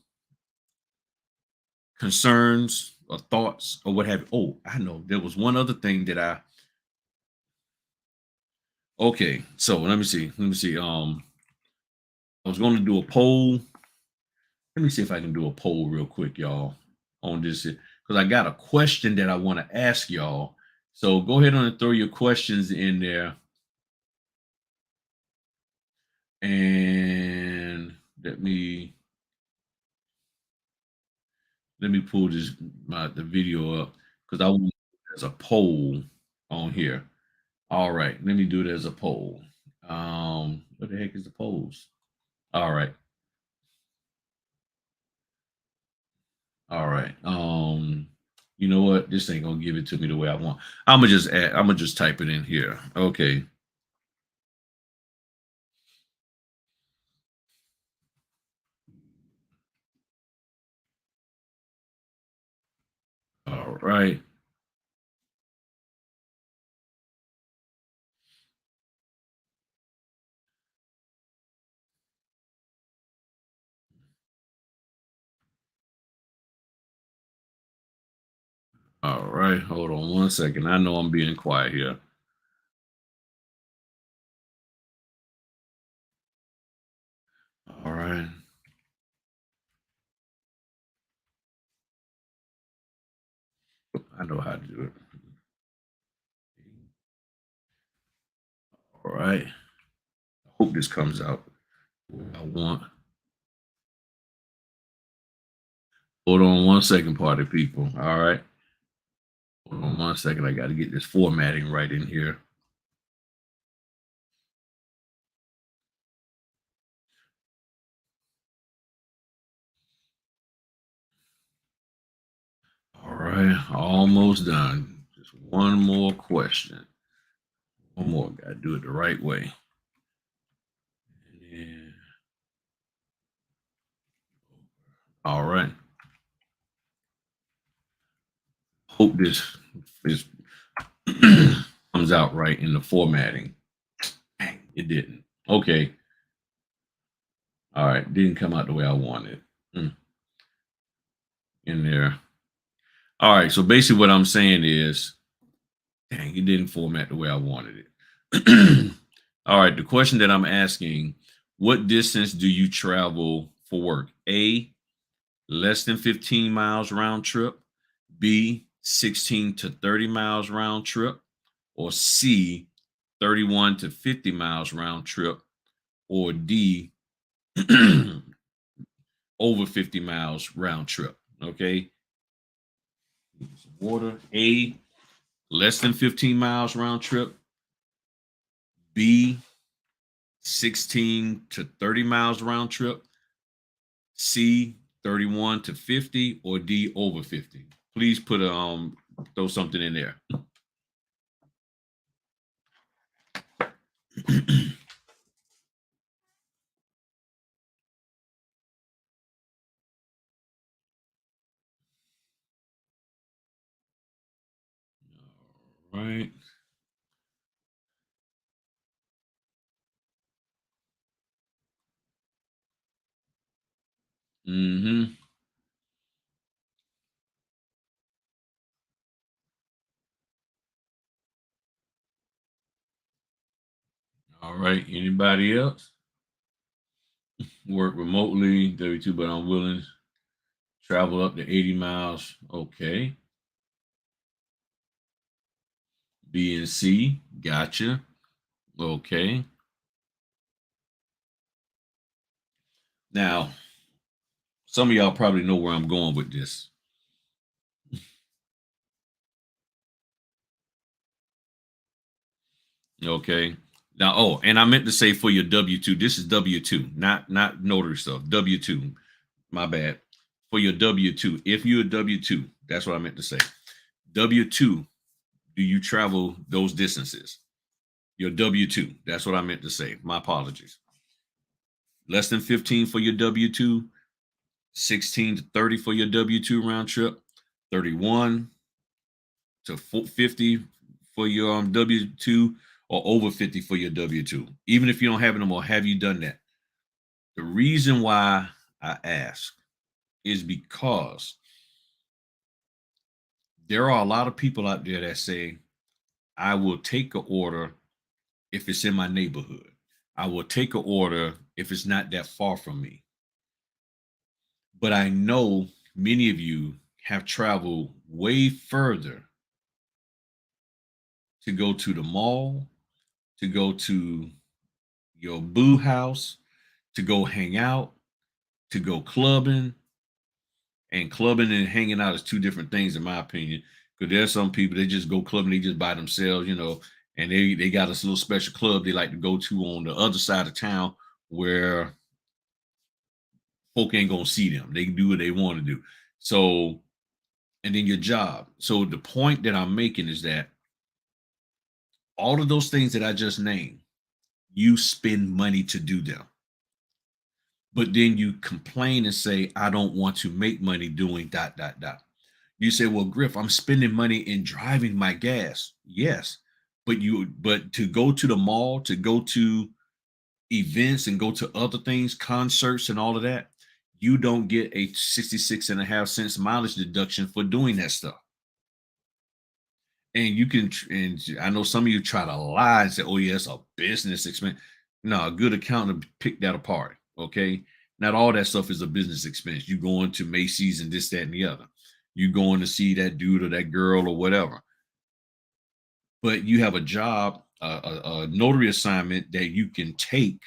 concerns or thoughts or what have you? Oh, I know there was one other thing that okay, so let me see. Let me see. I was going to do a poll. Let me see if I can do a poll real quick, y'all, on this because I got a question that I want to ask y'all. So go ahead and throw your questions in there, and let me pull the video up because I want it as a poll on here. All right, let me do it as a poll. What the heck is the polls? All right. All right. You know what? This ain't gonna give it to me the way I want. I'm gonna just type it in here. Okay. All right. All right. Hold on one second. I know I'm being quiet here. All right. I know how to do it. All right. I hope this comes out what I want. Hold on one second, party people. All right. Hold on one second. I got to get this formatting right in here. All right. Almost done. Just one more question. One more. Got to do it the right way. And all right. Hope this comes out right in the formatting. Dang, it didn't. Okay. All right. Didn't come out the way I wanted. In there. All right. So basically what I'm saying is, dang, it didn't format the way I wanted it. All right. The question that I'm asking, what distance do you travel for work? A, less than 15 miles round trip. B, 16 to 30 miles round trip. Or C, 31 to 50 miles round trip. Or D, over 50 miles round trip. Okay. Some water. A, less than 15 miles round trip. B, 16 to 30 miles round trip. C, 31 to 50, or D, over 50. Please put throw something in there. All right. Mm-hmm. All right. Anybody else? Work remotely, W2, but I'm willing to travel up to 80 miles. Okay. B and C. Gotcha. Okay. Now, some of y'all probably know where I'm going with this. Okay. Now, oh, and I meant to say for your W-2, this is W-2, not notary stuff. W-2. My bad. For your W-2. If you're a W-2, that's what I meant to say. W-2, do you travel those distances? Your W-2. That's what I meant to say. My apologies. Less than 15 for your W-2, 16 to 30 for your W-2 round trip, 31 to 50 for your W-2, or over 50 for your W-2. Even if you don't have it no more, have you done that? The reason why I ask is because there are a lot of people out there that say, I will take an order if it's in my neighborhood. I will take an order if it's not that far from me. But I know many of you have traveled way further to go to the mall, to go to your boo house, to go hang out, to go clubbing. And clubbing and hanging out is two different things, in my opinion. Because there's some people they just go clubbing, they just by themselves, and they got this little special club they like to go to on the other side of town where folk ain't gonna see them. They can do what they want to do. So, and then your job. So the point that I'm making is that all of those things that I just named, you spend money to do them. But then you complain and say, I don't want to make money doing dot dot dot. You say, well, Griff, I'm spending money in driving my gas. Yes. But to go to the mall, to go to events and go to other things, concerts and all of that, you don't get a 66.5 cents mileage deduction for doing that stuff. And you can, and I know some of you try to lie and say, oh, yeah, it's a business expense. No, a good accountant pick that apart. Okay. Not all that stuff is a business expense. You going to Macy's and this, that, and the other. You going to see that dude or that girl or whatever. But you have a job, a notary assignment that you can take.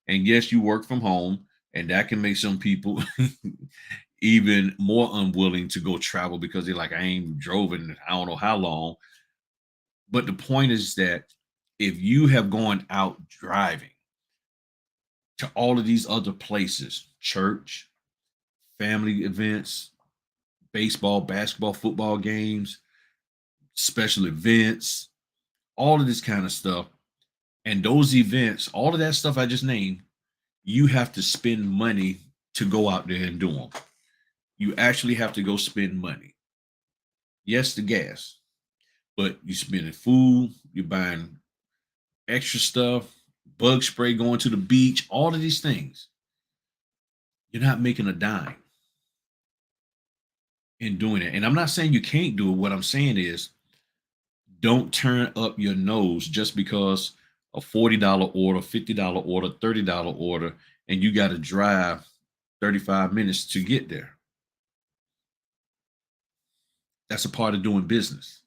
And yes, you work from home, and that can make some people even more unwilling to go travel because they're like, I ain't drove in I don't know how long. But the point is that if you have gone out driving to all of these other places, church, family events, baseball, basketball, football games, special events, all of this kind of stuff, and those events, all of that stuff I just named, you have to spend money to go out there and do them. You actually have to go spend money. Yes, the gas, but you spending food, you're buying extra stuff, bug spray, going to the beach, all of these things. You're not making a dime in doing it. And I'm not saying you can't do it. What I'm saying is don't turn up your nose just because a $40 order, $50 order, $30 order, and you got to drive 35 minutes to get there. That's a part of doing business.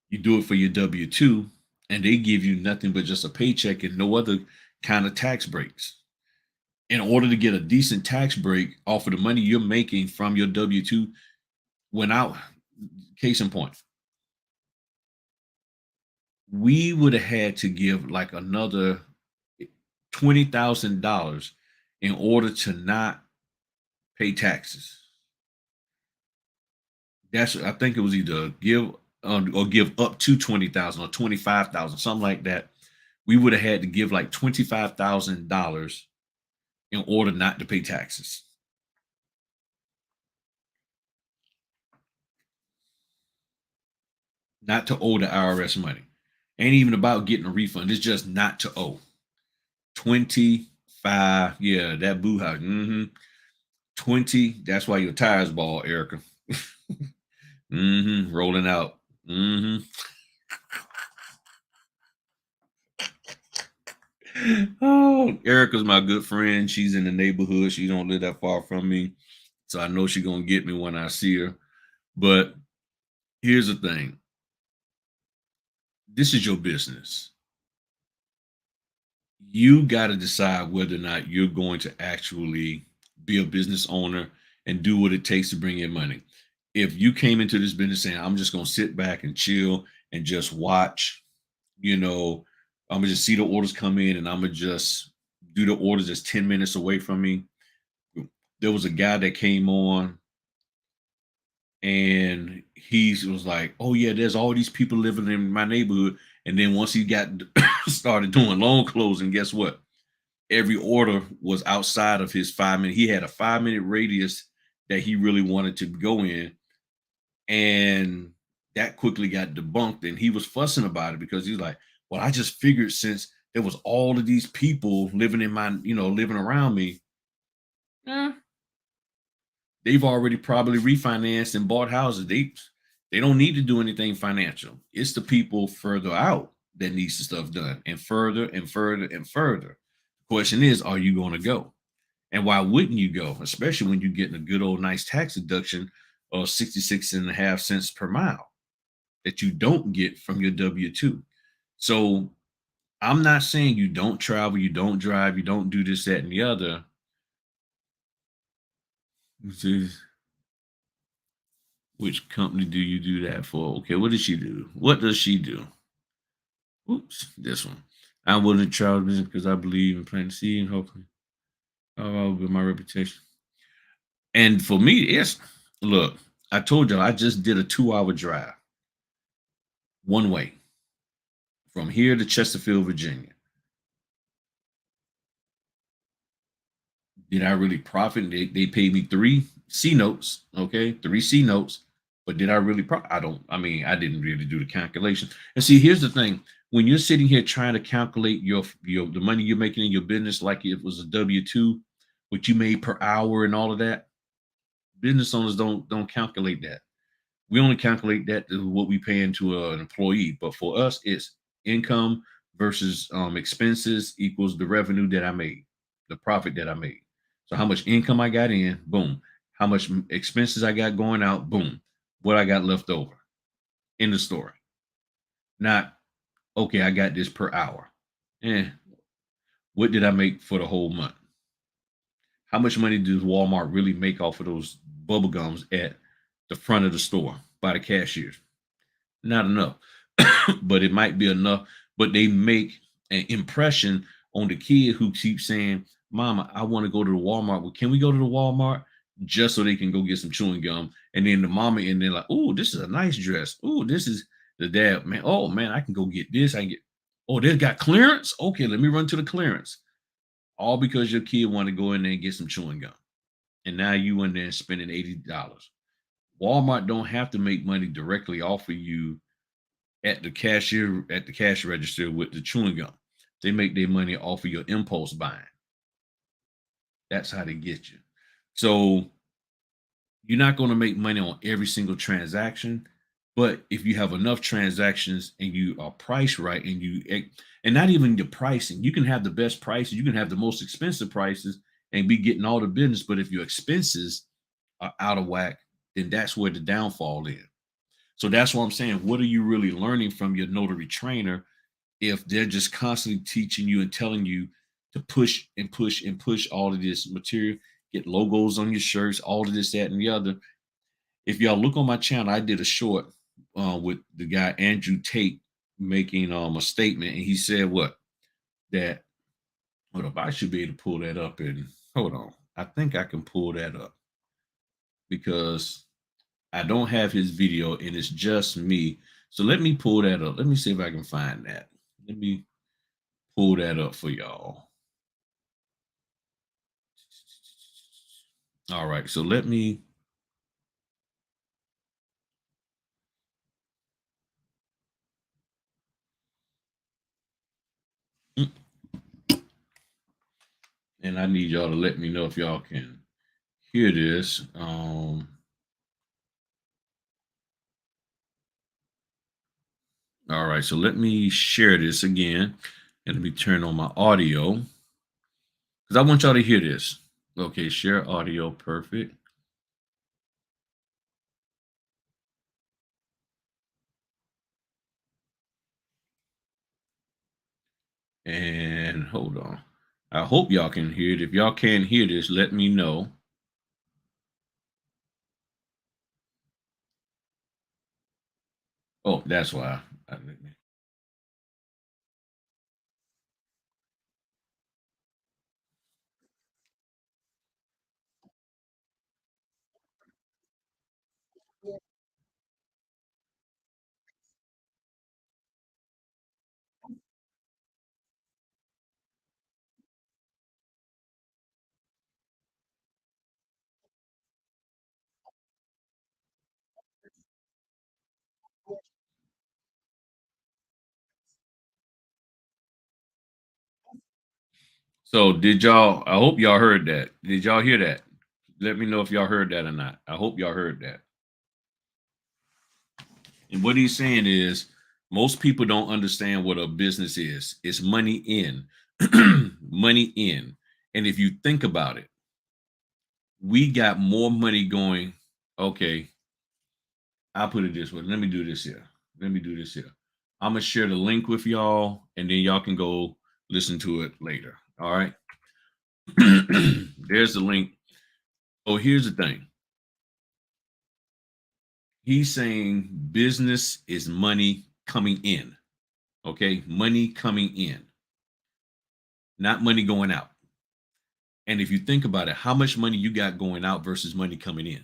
You do it for your W-2, and they give you nothing but just a paycheck and no other kind of tax breaks. In order to get a decent tax break off of the money you're making from your W-2, went out, case in point, we would have had to give like another $20,000 in order to not pay taxes. That's I think it was either give or give up to 20,000 or 25,000, something like that. We would have had to give like $25,000 in order not to pay taxes. Not to owe the IRS money. Ain't even about getting a refund. It's just not to owe. 25. Yeah, that boo house. 20. That's why your tires ball, Erica. Rolling out. Oh, Erica's my good friend. She's in the neighborhood. She don't live that far from me. So I know she's gonna get me when I see her. But here's the thing. This is your business. You got to decide whether or not you're going to actually be a business owner and do what it takes to bring in money. If you came into this business saying, I'm just going to sit back and chill and just watch, you know, I'm going to just see the orders come in and I'm going to just do the orders that's 10 minutes away from me. There was a guy that came on and he was like, "Oh yeah, there's all these people living in my neighborhood." And then once he got started doing loan closing, guess what? Every order was outside of his 5 minute. He had a 5 minute radius that he really wanted to go in, and that quickly got debunked. And he was fussing about it because he was like, "Well, I just figured since there was all of these people living in my, living around me, eh, they've already probably refinanced and bought houses. They don't need to do anything financial. It's the people further out that needs the stuff done, and further and further and further. The question is, are you going to go? And why wouldn't you go? Especially when you're getting a good old nice tax deduction of 66.5 cents per mile that you don't get from your W-2. So I'm not saying you don't travel, you don't drive, you don't do this, that, and the other. Which company do you do that for? Okay, what does she do? What does she do? Oops, this one. I'm willing to travel business because I believe in planting seed and hopefully I'll build my reputation. And for me, it's look, I told you I just did a 2 hour drive one way from here to Chesterfield, Virginia. Did I really profit? They paid me three C notes, okay, three C notes. But did I really profit? I don't. I mean, I didn't really do the calculation. And see, here's the thing: when you're sitting here trying to calculate your the money you're making in your business, like it was a W-2, what you made per hour and all of that, business owners don't calculate that. We only calculate that to what we pay into an employee. But for us, it's income versus expenses equals the revenue that I made, the profit that I made. So how much income I got in, boom. How much expenses I got going out, boom. What I got left over in the story. Not okay. I got this per hour. Eh, what did I make for the whole month? How much money does Walmart really make off of those bubble gums at the front of the store by the cashiers? Not enough, but it might be enough. But they make an impression on the kid who keeps saying, "Mama, I want to go to the Walmart. Well, can we go to the Walmart?" Just so they can go get some chewing gum. And then the mama in there like, "Oh, this is a nice dress. Oh, this is the dad, man. Oh man, I can go get this. I can get. Oh, they got clearance. Okay, let me run to the clearance." All because your kid want to go in there and get some chewing gum, and now you in there spending $80. Walmart don't have to make money directly off of you at the cash register with the chewing gum. They make their money off of your impulse buying. That's how they get you. So you're not going to make money on every single transaction, but if you have enough transactions and you are priced right and not even the pricing, you can have the best prices, you can have the most expensive prices and be getting all the business, but if your expenses are out of whack, then that's where the downfall is. So that's what I'm saying. What are you really learning from your notary trainer if they're just constantly teaching you and telling you to push and push and push all of this material, get logos on your shirts, all of this, that, and the other? If y'all look on my channel, I did a short with the guy Andrew Tate making a statement, and he said what that. Hold up, I should be able to pull that up. And hold on, I think I can pull that up because I don't have his video and it's just me. So let me pull that up. Let me see if I can find that. Let me pull that up for y'all. All right, so let me. And I need y'all to let me know if y'all can hear this. All right, so let me share this again and let me turn on my audio because I want y'all to hear this. Okay, share audio, perfect. And hold on. I hope y'all can hear it. If y'all can't hear this, let me know. Oh, that's why. So did y'all? I hope y'all heard that. Did y'all hear that? Let me know if y'all heard that or not. I hope y'all heard that. And what he's saying is, most people don't understand what a business is. It's money in, money in. And if you think about it, we got more money going. Okay, I'll put it this way. Let me do this here. Let me do this here. I'm gonna share the link with y'all, and then y'all can go listen to it later. All right. There's the link. Oh, here's the thing. He's saying business is money coming in. Okay, money coming in, not money going out. And if you think about it, how much money you got going out versus money coming in?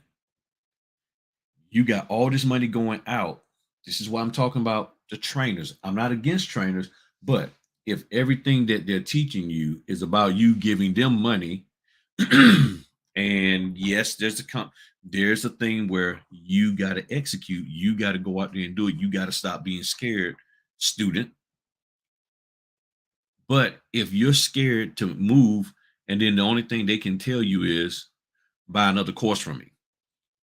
You got all this money going out. This is why I'm talking about the trainers. I'm not against trainers, but if everything that they're teaching you is about you giving them money, and yes, there's a thing where you got to execute. You got to go out there and do it. You got to stop being scared, student. But if you're scared to move, and then the only thing they can tell you is buy another course from me.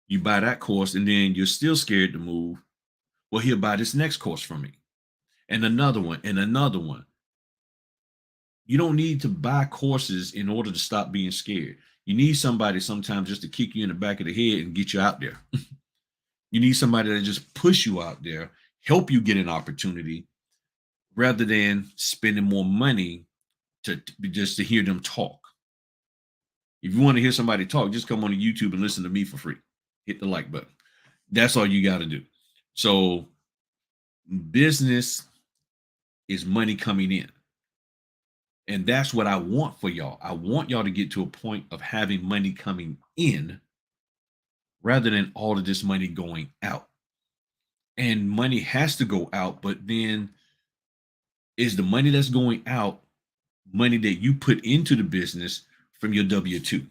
You buy that course, and then you're still scared to move. Well, he'll buy this next course from me, and another one, and another one. You don't need to buy courses in order to stop being scared. You need somebody sometimes just to kick you in the back of the head and get you out there. You need somebody to just push you out there, help you get an opportunity, rather than spending more money just to hear them talk. If you want to hear somebody talk, just come on to YouTube and listen to me for free. Hit the like button. That's all you got to do. So, business is money coming in. And that's what I want for y'all. I want y'all to get to a point of having money coming in rather than all of this money going out. And money has to go out, but then is the money that's going out money that you put into the business from your W 2?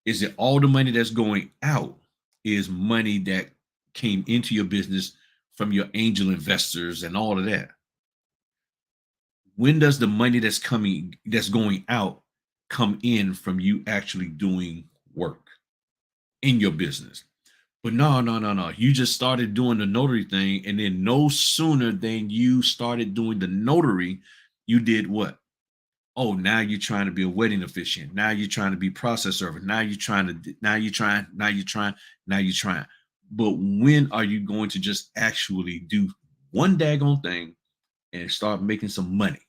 Is it all the money that's going out is money that came into your business from your angel investors and all of that? When does the money that's going out come in from you actually doing work in your business? But no, no, no, no. You just started doing the notary thing, and then no sooner than you started doing the notary, you did what? Oh, now you're trying to be a wedding officiant. Now you're trying to be process server. Now you're trying, now you're trying. But when are you going to just actually do one daggone thing and start making some money?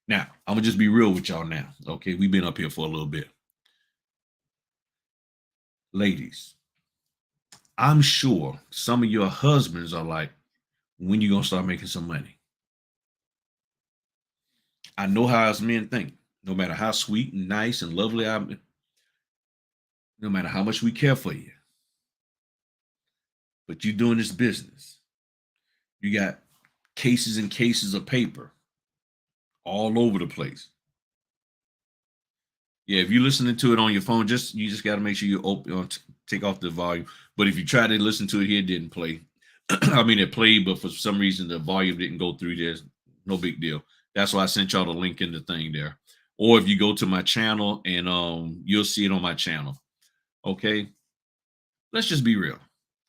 Now, I'm gonna just be real with y'all now. Okay, we've been up here for a little bit. Ladies, I'm sure some of your husbands are like, when you gonna start making some money? I know how us men think. No matter how sweet and nice and lovely I'm, no matter how much we care for you, but you doing this business. You got cases and cases of paper all over the place. Yeah, if you're listening to it on your phone, you just got to make sure you take off the volume. But if you try to listen to it here, it didn't play. I mean, it played, but for some reason the volume didn't go through. There's no big deal. That's why I sent y'all the link in the thing there. Or if you go to my channel and you'll see it on my channel. Okay, let's just be real.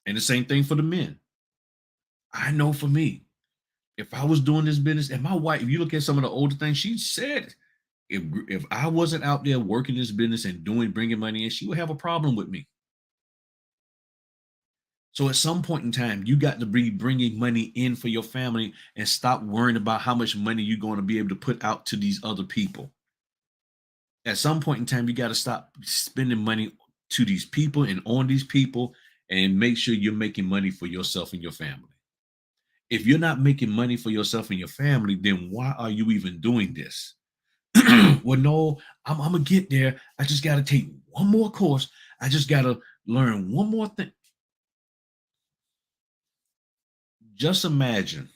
And the same thing for the men. I know for me, if I was doing this business, and my wife, if you look at some of the older things, she said if I wasn't out there working this business and bringing money in, she would have a problem with me. So at some point in time, you got to be bringing money in for your family and stop worrying about how much money you're going to be able to put out to these other people. At some point in time, you got to stop spending money to these people and on these people and make sure you're making money for yourself and your family. If you're not making money for yourself and your family, then why are you even doing this? Well, no, I'm gonna get there. I just got to take one more course. I just got to learn one more thing. Just imagine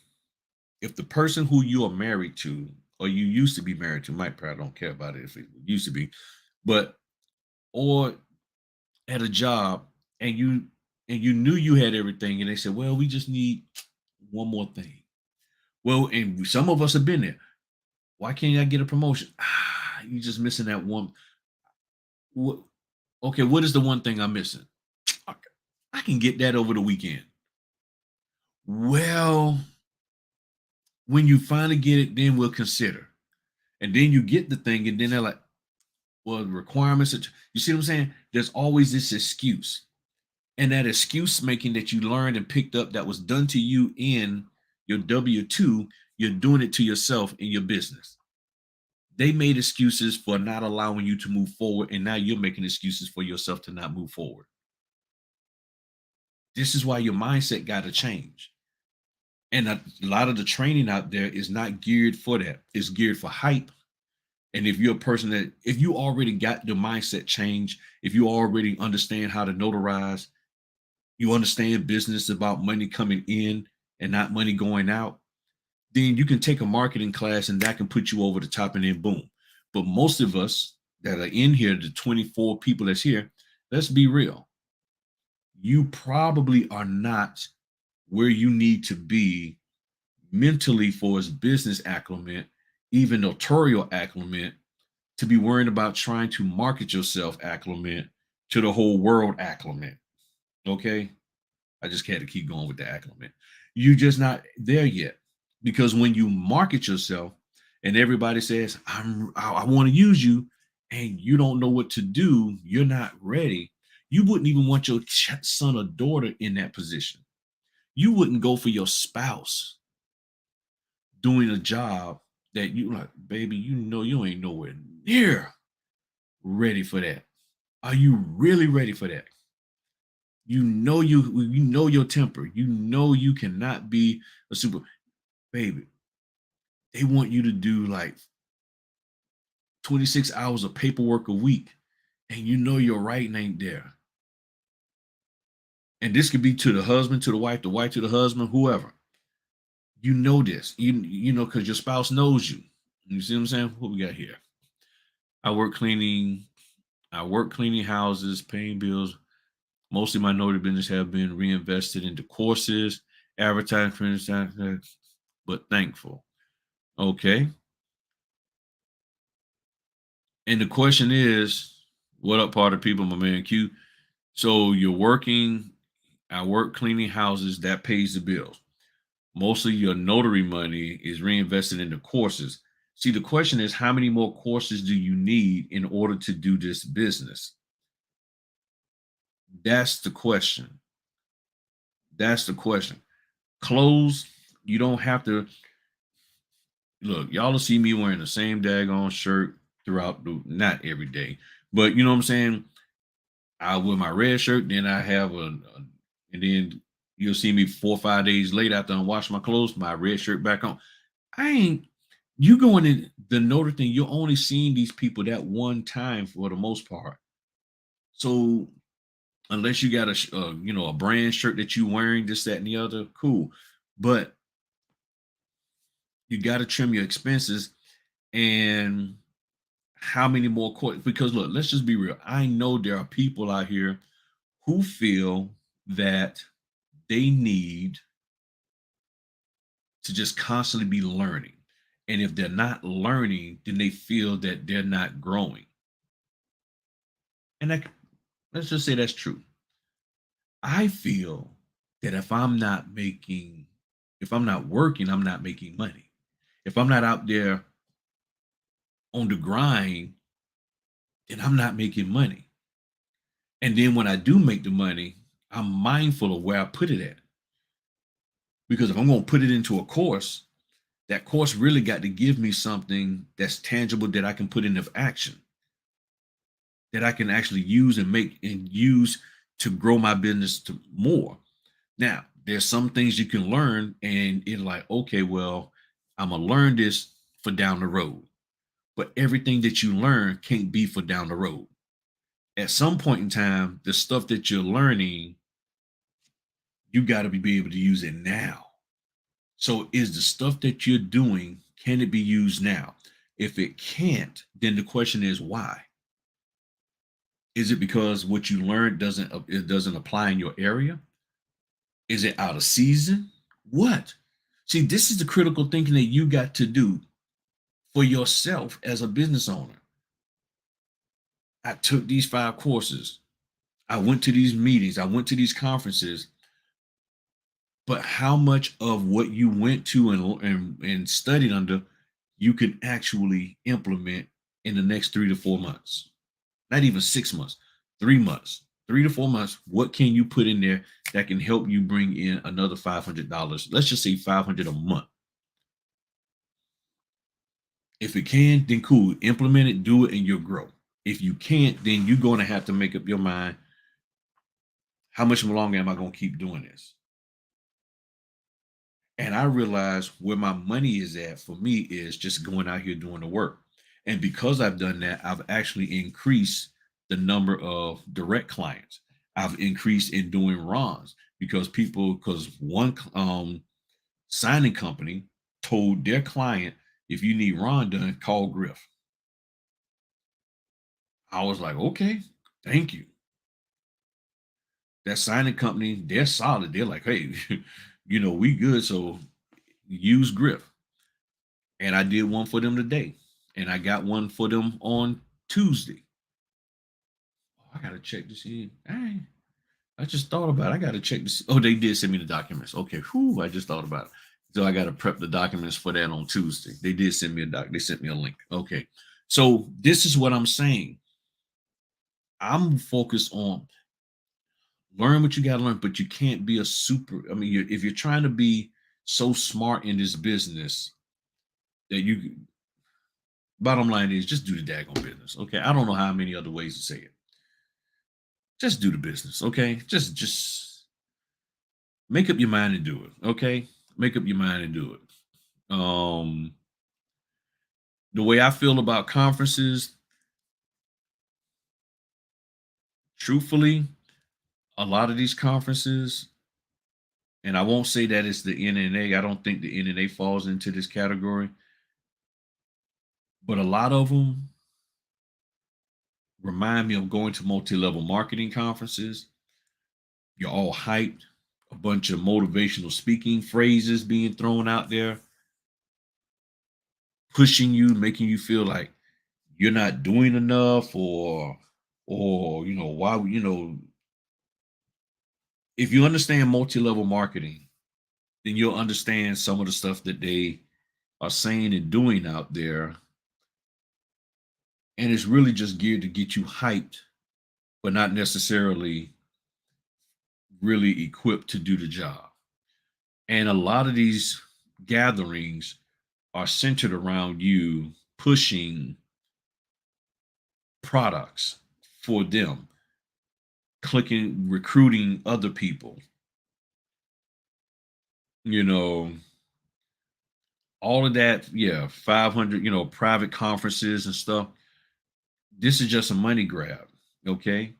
if the person who you are married to, or you used to be married to, might probably don't care about it if it used to be, but or at a job and you knew you had everything, and they said, "Well, we just need one more thing." Well, and some of us have been there. Why can't I get a promotion? Ah, you just missing that one. What, okay, what is the one thing I'm missing? Okay, I can get that over the weekend. Well, when you finally get it, then we'll consider. And then you get the thing, and then they're like, well, the requirements. You see what I'm saying? There's always this excuse. And that excuse making that you learned and picked up that was done to you in your W-2, you're doing it to yourself in your business. They made excuses for not allowing you to move forward, and now you're making excuses for yourself to not move forward. This is why your mindset got to change. And a lot of the training out there is not geared for that. It's geared for hype. And if you're a person that, if you already got the mindset change, if you already understand how to notarize, you understand business about money coming in and not money going out, then you can take a marketing class and that can put you over the top and then boom. But most of us that are in here, the 24 people that's here, let's be real. You probably are not where you need to be mentally for his business acclimate, even notarial acclimate, to be worrying about trying to market yourself acclimate to the whole world acclimate. Okay. I just had to keep going with the acclimate. You just not there yet. Because when you market yourself and everybody says, I want to use you, and you don't know what to do, you're not ready. You wouldn't even want your son or daughter in that position. You wouldn't go for your spouse doing a job that you like, baby, you know you ain't nowhere near ready for that. Are you really ready for that? You know your temper. You know you cannot be a super baby. They want you to do like 26 hours of paperwork a week, and you know your writing ain't there. And this could be to the husband, to the wife to the husband, whoever. You know this. You know because your spouse knows you. You see what I'm saying? What we got here? I work cleaning. I work cleaning houses, paying bills. Mostly my notary business have been reinvested into courses, advertising, but thankful. Okay. And the question is, what up, part of people, my man Q? So you're working, I work cleaning houses, that pays the bills. Mostly your notary money is reinvested into courses. See, the question is, how many more courses do you need in order to do this business? That's the question. That's the question. Clothes, you don't have to look, y'all will see me wearing the same daggone shirt throughout the not every day, but you know what I'm saying? I wear my red shirt, then I have and then you'll see me 4 or 5 days later after I wash my clothes, my red shirt back on. I ain't you going in the Notre thing, you're only seeing these people that one time for the most part. So unless you got a brand shirt that you wearing, this, that, and the other, cool. But you got to trim your expenses and how many more courts? Because look, let's just be real. I know there are people out here who feel that they need to just constantly be learning. And if they're not learning, then they feel that they're not growing. And let's just say that's true. I feel that if I'm not working, I'm not making money. If I'm not out there on the grind, then I'm not making money. And then when I do make the money, I'm mindful of where I put it at. Because if I'm going to put it into a course, that course really got to give me something that's tangible that I can put into action, that I can actually use and make and use to grow my business to more. Now, there's some things you can learn, and it's like, okay, well, I'm gonna learn this for down the road. But everything that you learn can't be for down the road. At some point in time, the stuff that you're learning, you got to be able to use it now. So, is the stuff that you're doing, can it be used now? If it can't, then the question is why? Is it because what you learned doesn't apply in your area? Is it out of season? What? See, this is the critical thinking that you got to do for yourself as a business owner. I took these 5 courses. I went to these meetings. I went to these conferences. But how much of what you went to and studied under you can actually implement in the next 3 to 4 months? Not even 6 months, 3 months, 3 to 4 months. What can you put in there that can help you bring in another $500? Let's just say 500 a month. If it can, then cool. Implement it, do it, and you'll grow. If you can't, then you're going to have to make up your mind. How much longer am I going to keep doing this? And I realize where my money is at for me is just going out here doing the work. And because I've done that, I've actually increased the number of direct clients. I've increased in doing runs because one signing company told their client, if you need Ron done, call Griff. I was like, okay, thank you. That signing company, they're solid. They're like, hey, we good. So use Griff. And I did one for them today. And I got one for them on Tuesday. Oh, I gotta check to see. Hey, I just thought about it. I gotta check this. Oh, they did send me the documents. Okay, whew, I just thought about it. So I gotta prep the documents for that on Tuesday. They did send me they sent me a link. Okay. So this is what I'm saying. I'm focused on learn what you got to learn, but you can't be a super. I mean, if you're trying to be so smart in this business that you, bottom line is just do the daggone business. Okay. I don't know how many other ways to say it. Just do the business. Okay. Just make up your mind and do it. Okay. Make up your mind and do it. The way I feel about conferences, truthfully, a lot of these conferences, and I won't say that it's the NNA. I don't think the NNA falls into this category, but a lot of them remind me of going to multi-level marketing conferences. You're all hyped, a bunch of motivational speaking phrases being thrown out there, pushing you, making you feel like you're not doing enough, or why, if you understand multi-level marketing, then you'll understand some of the stuff that they are saying and doing out there. And it's really just geared to get you hyped, but not necessarily really equipped to do the job. And a lot of these gatherings are centered around you pushing products for them, clicking, recruiting other people, you know, all of that. Yeah, 500, private conferences and stuff. This is just a money grab. Okay.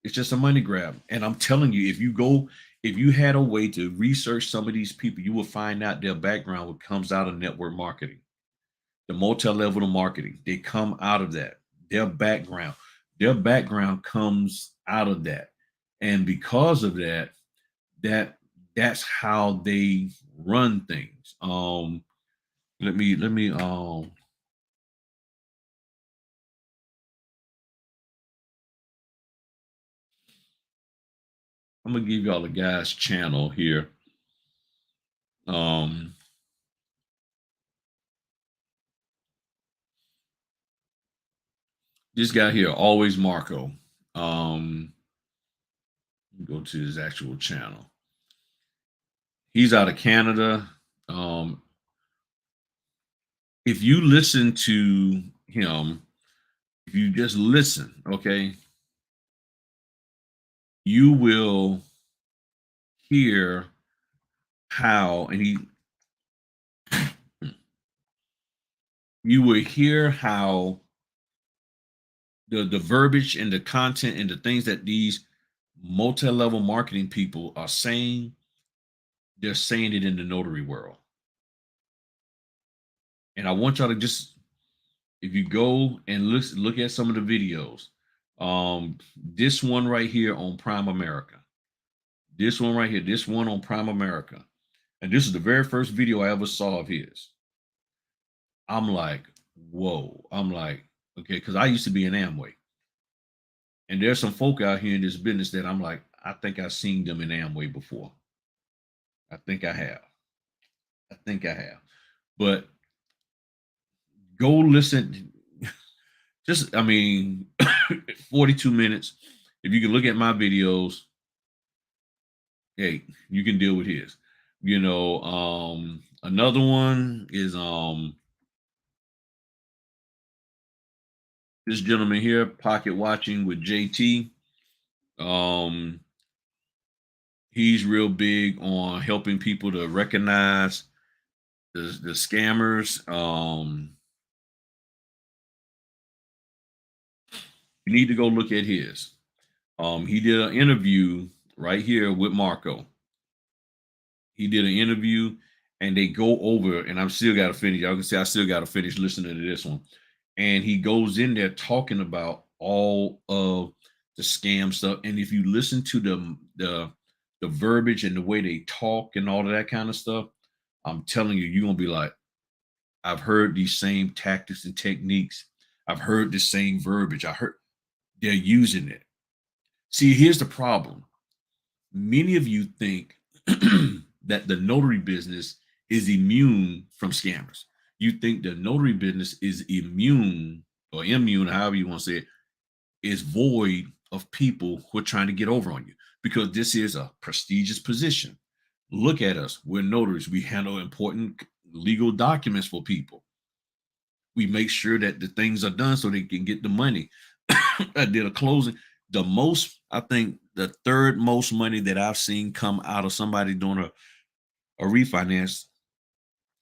It's just a money grab. And I'm telling you, if you had a way to research some of these people, you will find out their background what comes out of network marketing, the multi-level marketing. They come out of that. Their background, their background comes out of that. And because of that, that that's how they run things. Let me I'm gonna give y'all a guy's channel here. Um this guy here, always Marco. Um go to his actual channel. He's out of Canada. Um, if you listen to him, if you just listen, okay, you will hear how, and you will hear how the verbiage and the content and the things that these multi-level marketing people are saying, they're saying it in the notary world. And I want y'all to just, if you go and look at some of the videos, this one right here on Prime America, this one right here, this one on Prime America, and this is the very first video I ever saw of his. I'm like, whoa. I'm like, okay, because I used to be in Amway. And there's some folk out here in this business that I'm like, I think I've seen them in Amway before. I think I have. I think I have. But go listen. Just, I mean, 42 minutes. If you can look at my videos, hey, you can deal with his. Another one is this gentleman here, Pocket Watching with JT. He's real big on helping people to recognize the scammers. You need to go look at his. He did an interview right here with Marco. He did an interview and they go over, and I'm still got to finish. Y'all can see I still got to finish listening to this one. And he goes in there talking about all of the scam stuff. And if you listen to the verbiage and the way they talk and all of that kind of stuff, I'm telling you, you're gonna be like, I've heard these same tactics and techniques. I've heard the same verbiage. I heard they're using it. See, here's the problem. Many of you think that the notary business is immune from scammers. You think the notary business is immune, however you want to say it, is void of people who are trying to get over on you, because this is a prestigious position. Look at us. We're notaries. We handle important legal documents for people. We make sure that the things are done so they can get the money. I did a closing. I think the third most money that I've seen come out of somebody doing a refinance.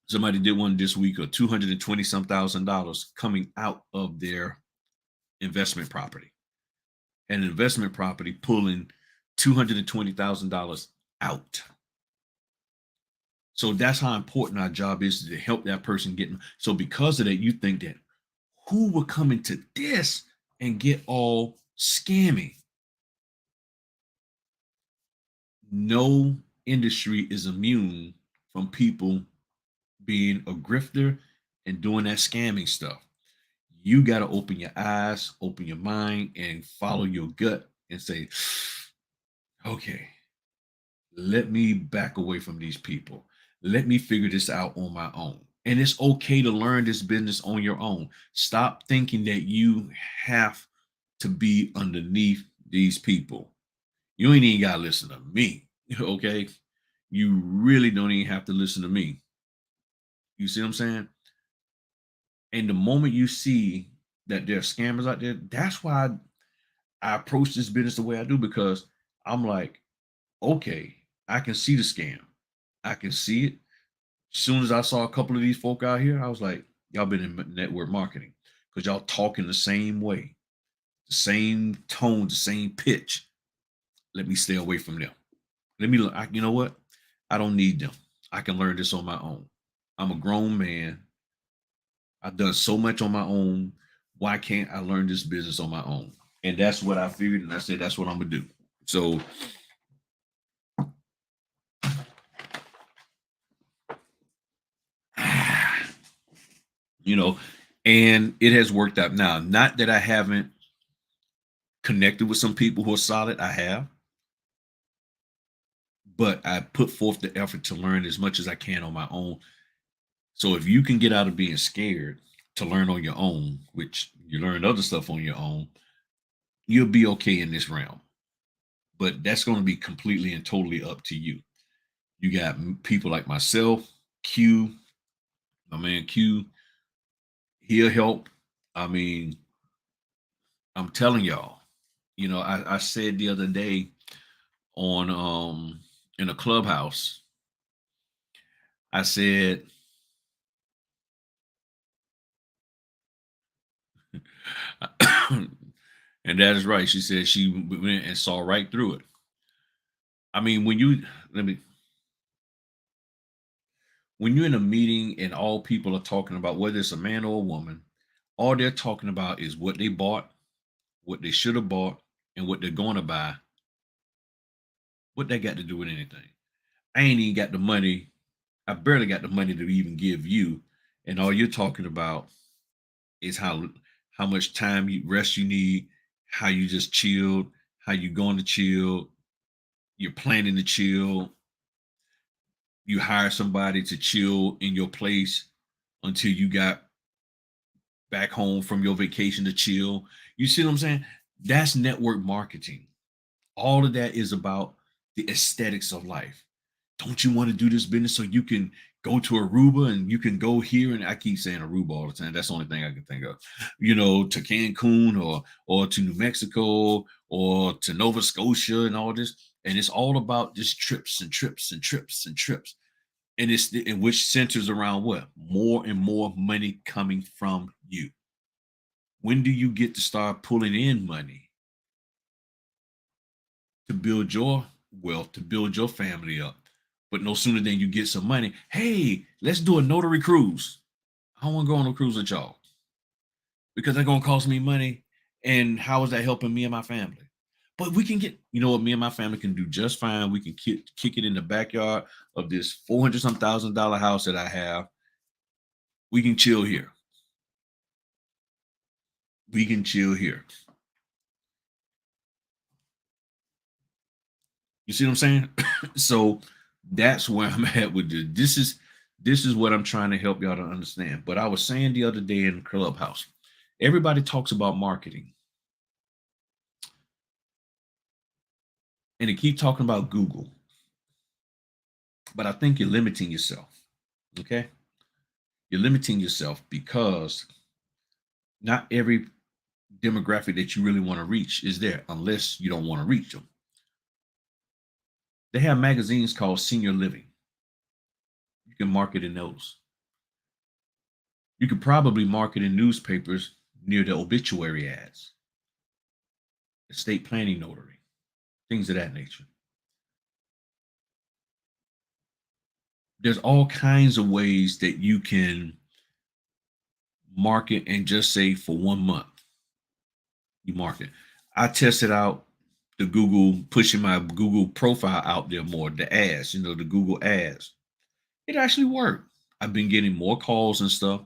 Somebody did one this week of $220 some thousand coming out of their investment property. An investment property pulling $220,000 out. So that's how important our job is, to help that person get. So because of that, you think that who would come into this and get all scammy? No industry is immune from people being a grifter and doing that scamming stuff. You got to open your eyes, open your mind, and follow your gut and say, okay, let me back away from these people. Let me figure this out on my own. And it's okay to learn this business on your own. Stop thinking that you have to be underneath these people. You ain't even got to listen to me. Okay. You really don't even have to listen to me. You see what I'm saying? And the moment you see that there are scammers out there, that's why I approach this business the way I do, because I'm like, okay, I can see the scam. I can see it. As soon as I saw a couple of these folk out here, I was like, y'all been in network marketing, because y'all talking the same way, the same tone, the same pitch. Let me stay away from them. You know what? I don't need them. I can learn this on my own. I'm a grown man. I've done so much on my own. Why can't I learn this business on my own? And that's what I figured. And I said, that's what I'm going to do. So, and it has worked out. Now, not that I haven't connected with some people who are solid. I have. But I put forth the effort to learn as much as I can on my own. So if you can get out of being scared to learn on your own, which you learn other stuff on your own, you'll be okay in this realm. but that's going to be completely and totally up to you. You got people like myself, Q, my man Q, he'll help. I mean, I'm telling y'all, I said the other day on in a clubhouse, I said, and that is right. She said she went and saw right through it. I mean, let me when you're in a meeting and all people are talking about, whether it's a man or a woman, all they're talking about is what they bought, what they should have bought, and what they're going to buy. What they got to do with anything? I ain't even got the money. I barely got the money to even give you, and all you're talking about is how much time you rest you need, how you just chilled, how you going to chill, you're planning to chill, you hire somebody to chill in your place until you got back home from your vacation to chill. You see what I'm saying? That's network marketing. All of that is about the aesthetics of life. Don't you want to do this business so you can go to Aruba and you can go here? And I keep saying Aruba all the time. That's the only thing I can think of. To Cancun or to New Mexico or to Nova Scotia and all this. And it's all about just trips and trips and trips and trips. And it's in which centers around what? More and more money coming from you. When do you get to start pulling in money to build your wealth, to build your family up? But no sooner than you get some money, hey, let's do a notary cruise. I don't want to go on a cruise with y'all because they're going to cost me money. And how is that helping me and my family? But we can get, you know what, me and my family can do just fine. We can kick it in the backyard of this 400 some $1,000 house that I have. We can chill here. We can chill here. You see what I'm saying? So that's where I'm at with this. This is what I'm trying to help y'all to understand. But I was saying the other day in Clubhouse, everybody talks about marketing. And they keep talking about Google. But I think you're limiting yourself. Okay? You're limiting yourself because not every demographic that you really want to reach is there unless you don't want to reach them. They have magazines called Senior Living. You can market in those. You could probably market in newspapers near the obituary ads, estate planning notary, things of that nature. There's all kinds of ways that you can market and just say for 1 month, you market. I tested out the Google, pushing my Google profile out there more, the ads, the Google ads. It actually worked. I've been getting more calls and stuff,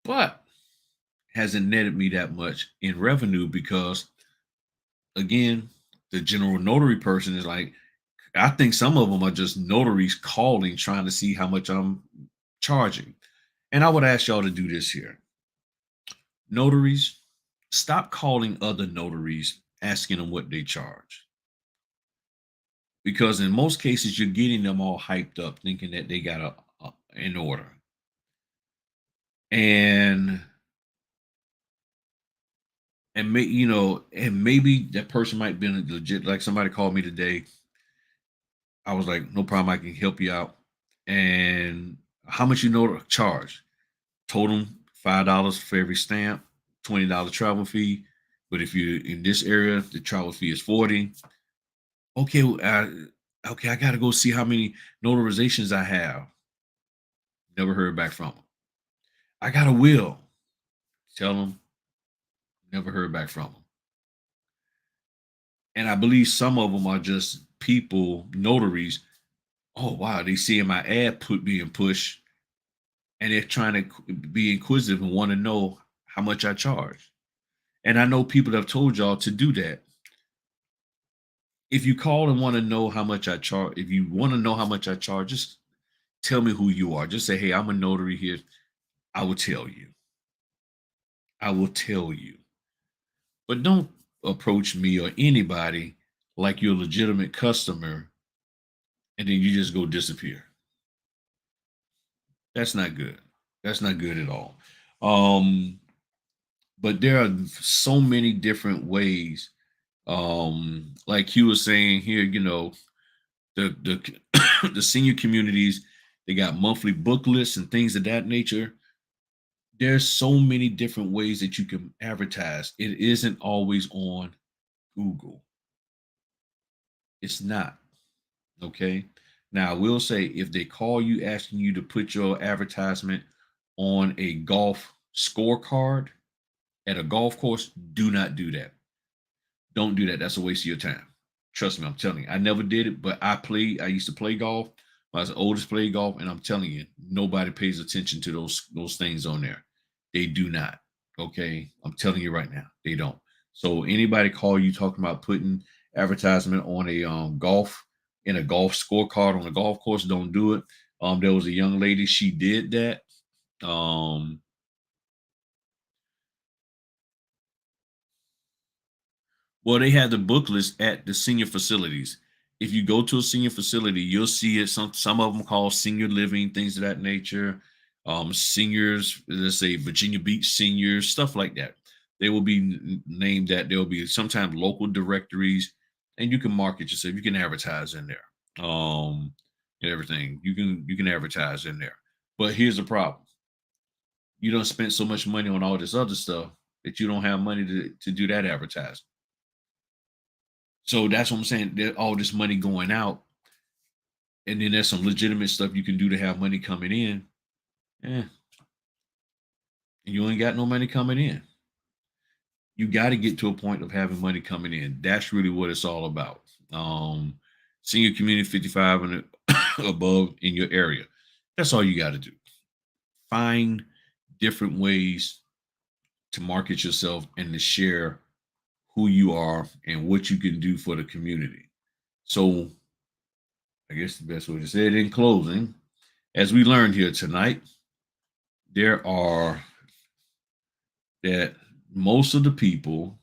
but hasn't netted me that much in revenue because, again, the general notary person is like, I think some of them are just notaries calling, trying to see how much I'm charging. And I would ask y'all to do this here. Notaries, stop calling other notaries, asking them what they charge. Because in most cases, you're getting them all hyped up, thinking that they got in order. And and maybe that person might be legit. Like somebody called me today. I was like, no problem, I can help you out. And how much charge? Told them $5 for every stamp, $20 travel fee. But if you're in this area, the travel fee is 40. Okay, okay, I gotta go see how many notarizations I have. Never heard back from them. I got a will. Tell them, never heard back from them. And I believe some of them are just people, notaries. Oh wow, they see my ad being pushed, and they're trying to be inquisitive and want to know how much I charge. And I know people have told y'all to do that. If you call and want to know how much I charge, if you want to know how much I charge, just tell me who you are. Just say, hey, I'm a notary here. I will tell you. I will tell you. But don't approach me or anybody like you're a legitimate customer, and then you just go disappear. That's not good. That's not good at all. Um, but there are so many different ways. Like you were saying here, the the senior communities, they got monthly book lists and things of that nature. There's so many different ways that you can advertise. It isn't always on Google. It's not. Okay. Now, I will say if they call you asking you to put your advertisement on a golf scorecard at a golf course, do not do that. Don't do that. That's a waste of your time. Trust me, I'm telling you. I never did it, but I used to play golf. I was the oldest played golf, and I'm telling you, nobody pays attention to those things on there. They do not. Okay. I'm telling you right now, they don't. So anybody call you talking about putting advertisement on a golf in a golf scorecard on a golf course, don't do it. There was a young lady, she did that. Um, Well, they had the book list at the senior facilities. If you go to a senior facility, you'll see it. Some of them call senior living, things of that nature. Seniors, let's say Virginia Beach seniors, stuff like that. They will be named that. There will be sometimes local directories, and you can market yourself. You can advertise in there. And everything you can advertise in there. But here's the problem: you don't spend so much money on all this other stuff that you don't have money to do that advertising. So that's what I'm saying. All this money going out, and then there's some legitimate stuff you can do to have money coming in. Yeah, and you ain't got no money coming in. You got to get to a point of having money coming in. That's really what it's all about. Um, Senior community 55 and above in your area. That's all you got to do. Find different ways to market yourself and to share who you are and what you can do for the community. So I guess the best way to say it in closing, as we learned here tonight, there are that most of the people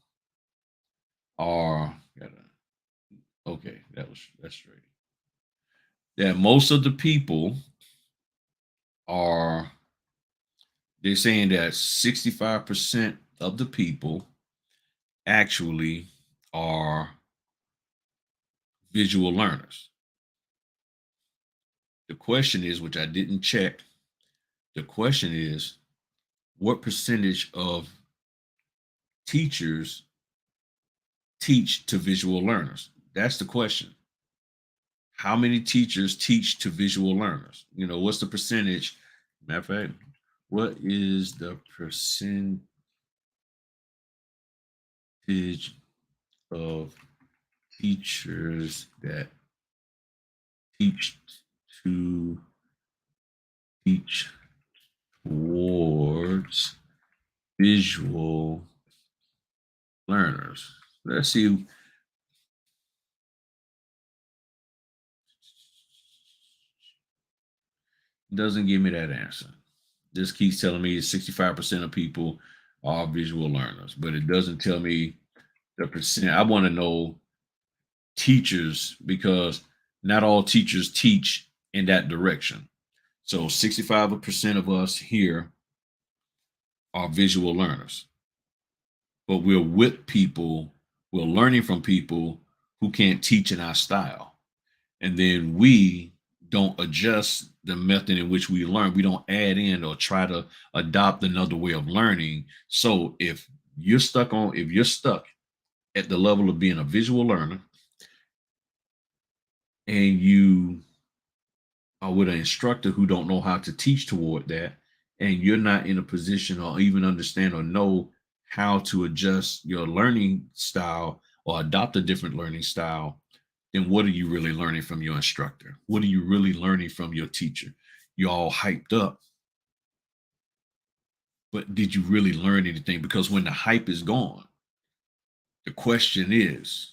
are okay, that's straight. That most of the people are they're saying that 65% of the people actually are visual learners. The question is, which I didn't check, the question is what percentage of teachers teach to visual learners? That's the question. How many teachers teach to visual learners? What's the percentage? Matter of fact, what is the percentage of teachers that teach to teach towards visual learners? Let's see. Doesn't give me that answer. This keeps telling me 65% of people are visual learners, but it doesn't tell me the percent. I want to know teachers because not all teachers teach in that direction. So 65% of us here are visual learners, but we're with people, we're learning from people who can't teach in our style. And then we don't adjust the method in which we learn. We don't add in or try to adopt another way of learning. So if you're stuck at the level of being a visual learner and you are with an instructor who don't know how to teach toward that, and you're not in a position or even understand or know how to adjust your learning style or adopt a different learning style, then what are you really learning from your instructor? What are you really learning from your teacher? You're all hyped up, but did you really learn anything? Because when the hype is gone, the question is,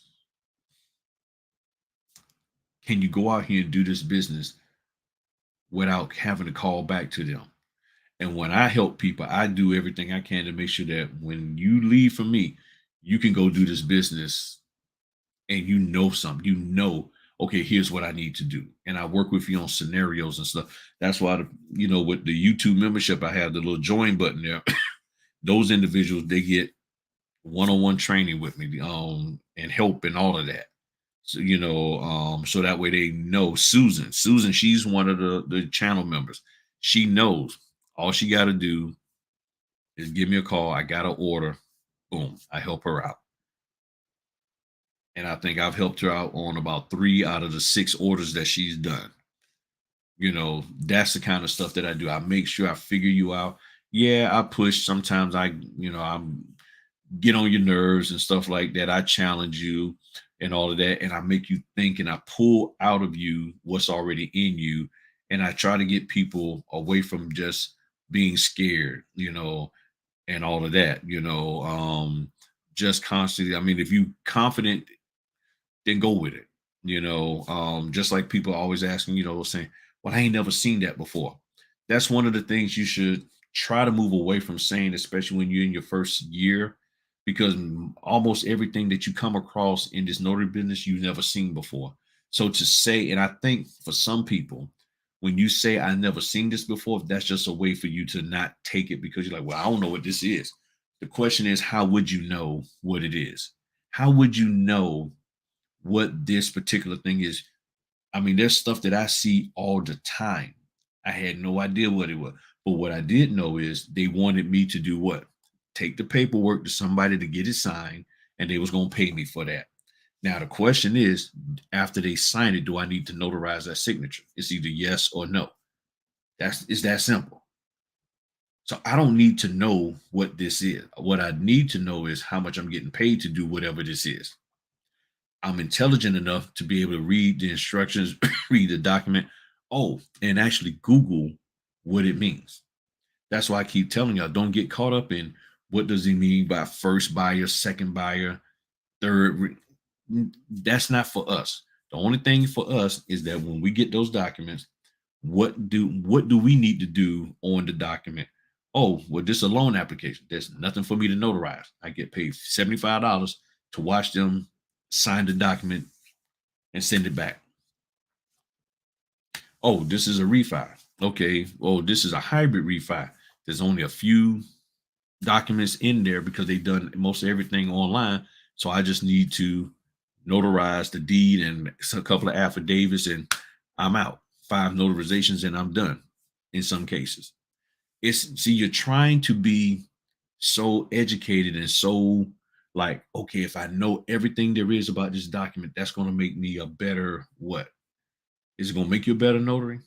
can you go out here and do this business without having to call back to them? And when I help people, I do everything I can to make sure that when you leave from me, you can go do this business and you know something, okay, here's what I need to do. And I work with you on scenarios and stuff. That's why, with the YouTube membership, I have the little join button there. Those individuals, they get one-on-one training with me, and help and all of that. So, so that way they know Susan, she's one of the channel members. She knows all she got to do is give me a call. I got to order. Boom. I help her out. And I think I've helped her out on about 3 out of the 6 orders that she's done. That's the kind of stuff that I do. I make sure I figure you out. Yeah, I push. Sometimes I'm get on your nerves and stuff like that. I challenge you and all of that. And I make you think, and I pull out of you what's already in you. And I try to get people away from just being scared, and all of that, just constantly. I mean, if you confident, then go with it. Just like people always asking, saying, well, I ain't never seen that before. That's one of the things you should try to move away from saying, especially when you're in your first year, because almost everything that you come across in this notary business you've never seen before. So to say, and I think for some people, when you say I never seen this before, that's just a way for you to not take it, because you're like, well, I don't know what this is. The question is, how would you know what it is? How would you know what this particular thing is? I mean, there's stuff that I see all the time. I had no idea what it was. But what I did know is they wanted me to do what? Take the paperwork to somebody to get it signed, and they was going to pay me for that. Now, the question is, after they sign it, do I need to notarize that signature? It's either yes or no. It's that simple. So I don't need to know what this is. What I need to know is how much I'm getting paid to do whatever this is. I'm intelligent enough to be able to read the instructions, read the document, and actually Google what it means. That's why I keep telling y'all, don't get caught up in what does he mean by first buyer, second buyer, third. That's not for us. The only thing for us is that when we get those documents, what do we need to do on the document? Oh, well, this is a loan application. There's nothing for me to notarize. I get paid $75 to watch them sign the document and send it back. Oh, this is a refi. Okay. Oh, this is a hybrid refi. There's only a few documents in there because they've done most everything online. So I just need to notarize the deed and a couple of affidavits, and I'm out. 5 notarizations and I'm done in some cases. You're trying to be so educated and so like, okay, if I know everything there is about this document, that's going to make me a better what? Is it going to make you a better notary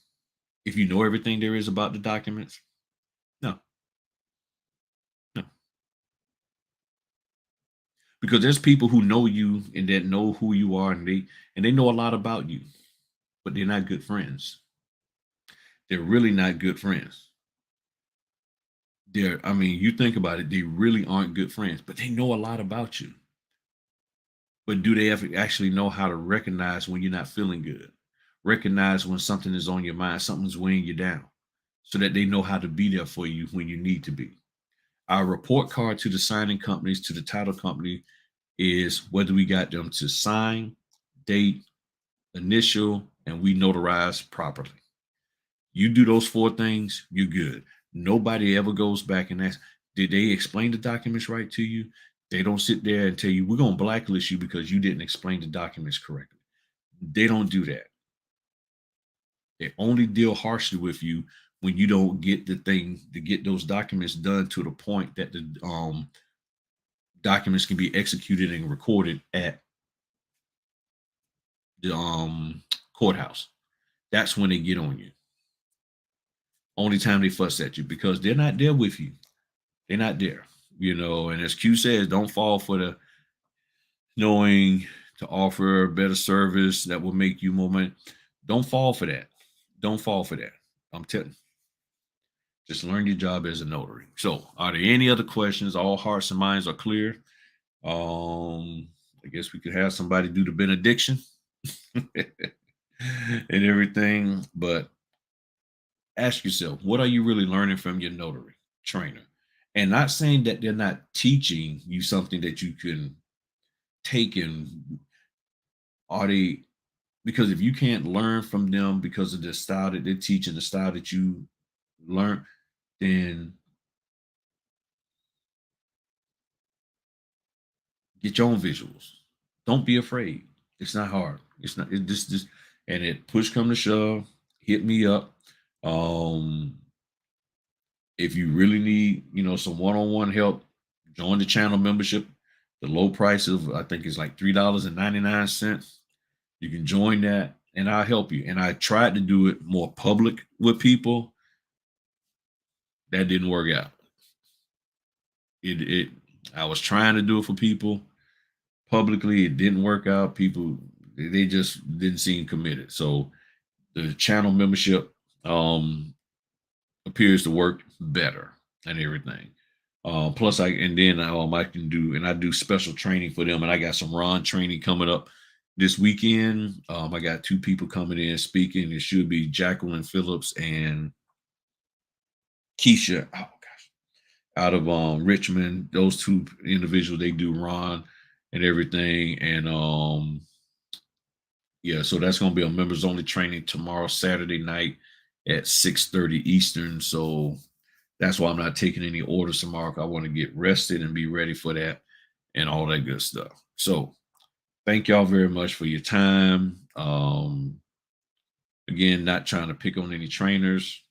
if you know everything there is about the documents? No, no. Because there's people who know you and that know who you are, and they know a lot about you, but they're not good friends. They're really not good friends. I mean, you think about it, they really aren't good friends, but they know a lot about you. But do they ever actually know how to recognize when you're not feeling good? Recognize when something is on your mind, something's weighing you down, so that they know how to be there for you when you need to be. Our report card to the signing companies, to the title company, is whether we got them to sign, date, initial, and we notarize properly. You do those 4 things, you're good. Nobody ever goes back and asks, did they explain the documents right to you? They don't sit there and tell you, we're going to blacklist you because you didn't explain the documents correctly. They don't do that. They only deal harshly with you when you don't get the thing to get those documents done to the point that the documents can be executed and recorded at the courthouse. That's when they get on you. Only time they fuss at you, because they're not there with you. They're not there, and as Q says, don't fall for the knowing to offer better service that will make you more money. Don't fall for that. Don't fall for that. I'm telling. Just learn your job as a notary. So, are there any other questions? All hearts and minds are clear. I guess we could have somebody do the benediction and everything. But ask yourself, what are you really learning from your notary trainer? And not saying that they're not teaching you something that you can take and are they, because if you can't learn from them because of the style that they're teaching, the style that you learn, then get your own visuals. Don't be afraid. It's not hard. It's not. It just and it push come to shove, hit me up. Um, if you really need, some one-on-one help, join the channel membership. The low price of, I think, is like $3.99. You can join that, and I'll help you. And I tried to do it more public with people. That didn't work out. It I was trying to do it for people publicly. It didn't work out. People, they just didn't seem committed. So the channel membership appears to work better and everything. Plus, I can do, and I do special training for them, and I got some Ron training coming up this weekend. I got two people coming in speaking. It should be Jacqueline Phillips and Keisha. Oh gosh, out of Richmond. Those two individuals, they do Ron and everything, and yeah. So that's going to be a members only training tomorrow, Saturday night at 6:30 Eastern. So that's why I'm not taking any orders tomorrow. I want to get rested and be ready for that and all that good stuff. So thank y'all very much for your time. Again, not trying to pick on any trainers.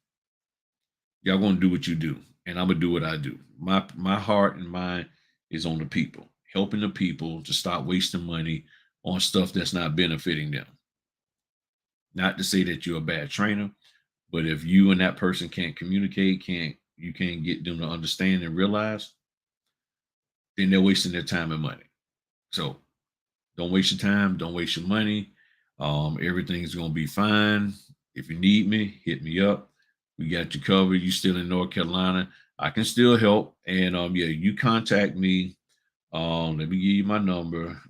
Y'all gonna do what you do, and I'm gonna do what I do. My heart and mind is on the people, helping the people to stop wasting money on stuff that's not benefiting them. Not to say that you're a bad trainer, but if you and that person can't communicate, can't get them to understand and realize, then they're wasting their time and money. So don't waste your time, don't waste your money. Everything's gonna be fine. If you need me, hit me up. We got you covered. You still in North Carolina, I can still help. And yeah, you contact me. Let me give you my number.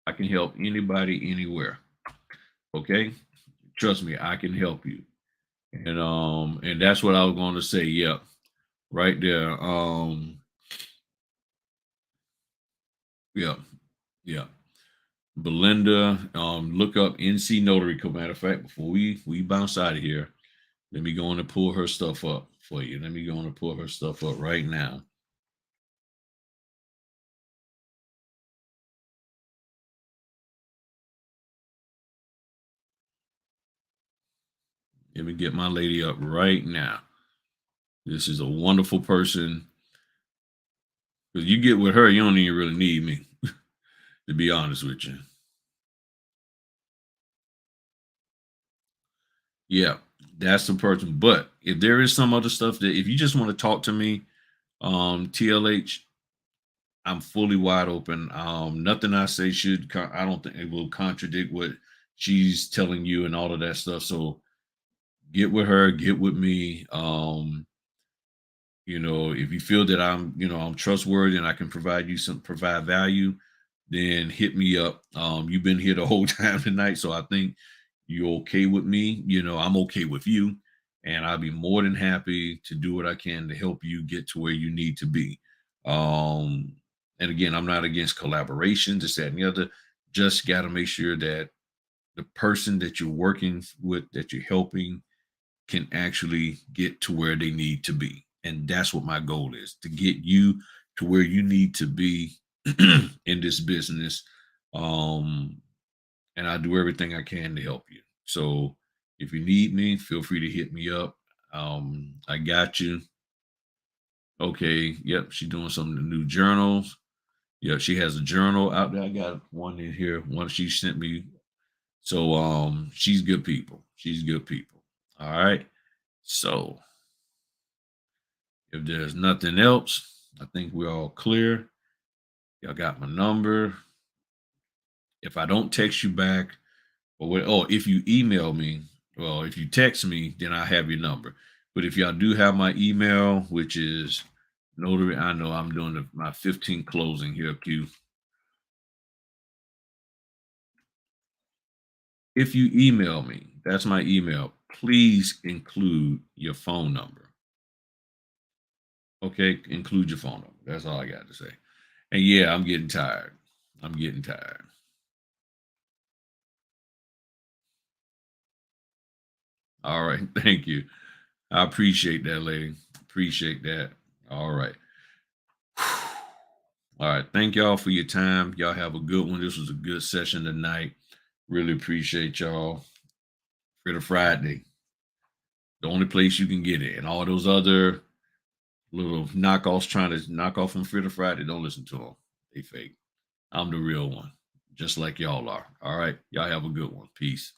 I can help anybody anywhere. Okay. Trust me, I can help you. And that's what I was going to say. Yeah, right there. Yeah, yeah. Belinda, look up NC Notary. Matter of fact, before we bounce out of here, let me go on and pull her stuff up for you. Let me go on and pull her stuff up right now. Let me get my lady up right now. This is a wonderful person. Because you get with her, you don't even really need me, to be honest with you. Yeah, that's the person. But if there is some other stuff that, if you just want to talk to me, TLH, I'm fully wide open. Nothing I say I don't think it will contradict what she's telling you and all of that stuff. So get with her, get with me. If you feel that I'm trustworthy and I can provide value, then hit me up. You've been here the whole time tonight, so I think you're okay with me. I'm okay with you, and I'll be more than happy to do what I can to help you get to where you need to be. Um, and again, I'm not against collaboration, this, that, and the other. Just got to make sure that the person that you're working with, that you're helping, can actually get to where they need to be. And that's what my goal is, to get you to where you need to be in this business. Um, and I do everything I can to help you. So if you need me, feel free to hit me up. I got you. Okay. Yep. She's doing some new journals. Yeah, she has a journal out there. I got one in here. One she sent me. So she's good people. She's good people. All right. So if there's nothing else, I think we're all clear. Y'all got my number. If I don't text you back, if you email me, well, if you text me, then I have your number. But if y'all do have my email, which is Notary, I know I'm doing my 15th closing here, Q. If you email me, that's my email. Please include your phone number. Okay, include your phone number. That's all I got to say. And yeah, I'm getting tired. I'm getting tired. All right. Thank you. I appreciate that, lady. Appreciate that. All right. All right. Thank y'all for your time. Y'all have a good one. This was a good session tonight. Really appreciate y'all. Fritter Friday, the only place you can get it. And all those other little knockoffs trying to knock off on Fritter Friday, don't listen to them. They fake. I'm the real one, just like y'all are. All right. Y'all have a good one. Peace.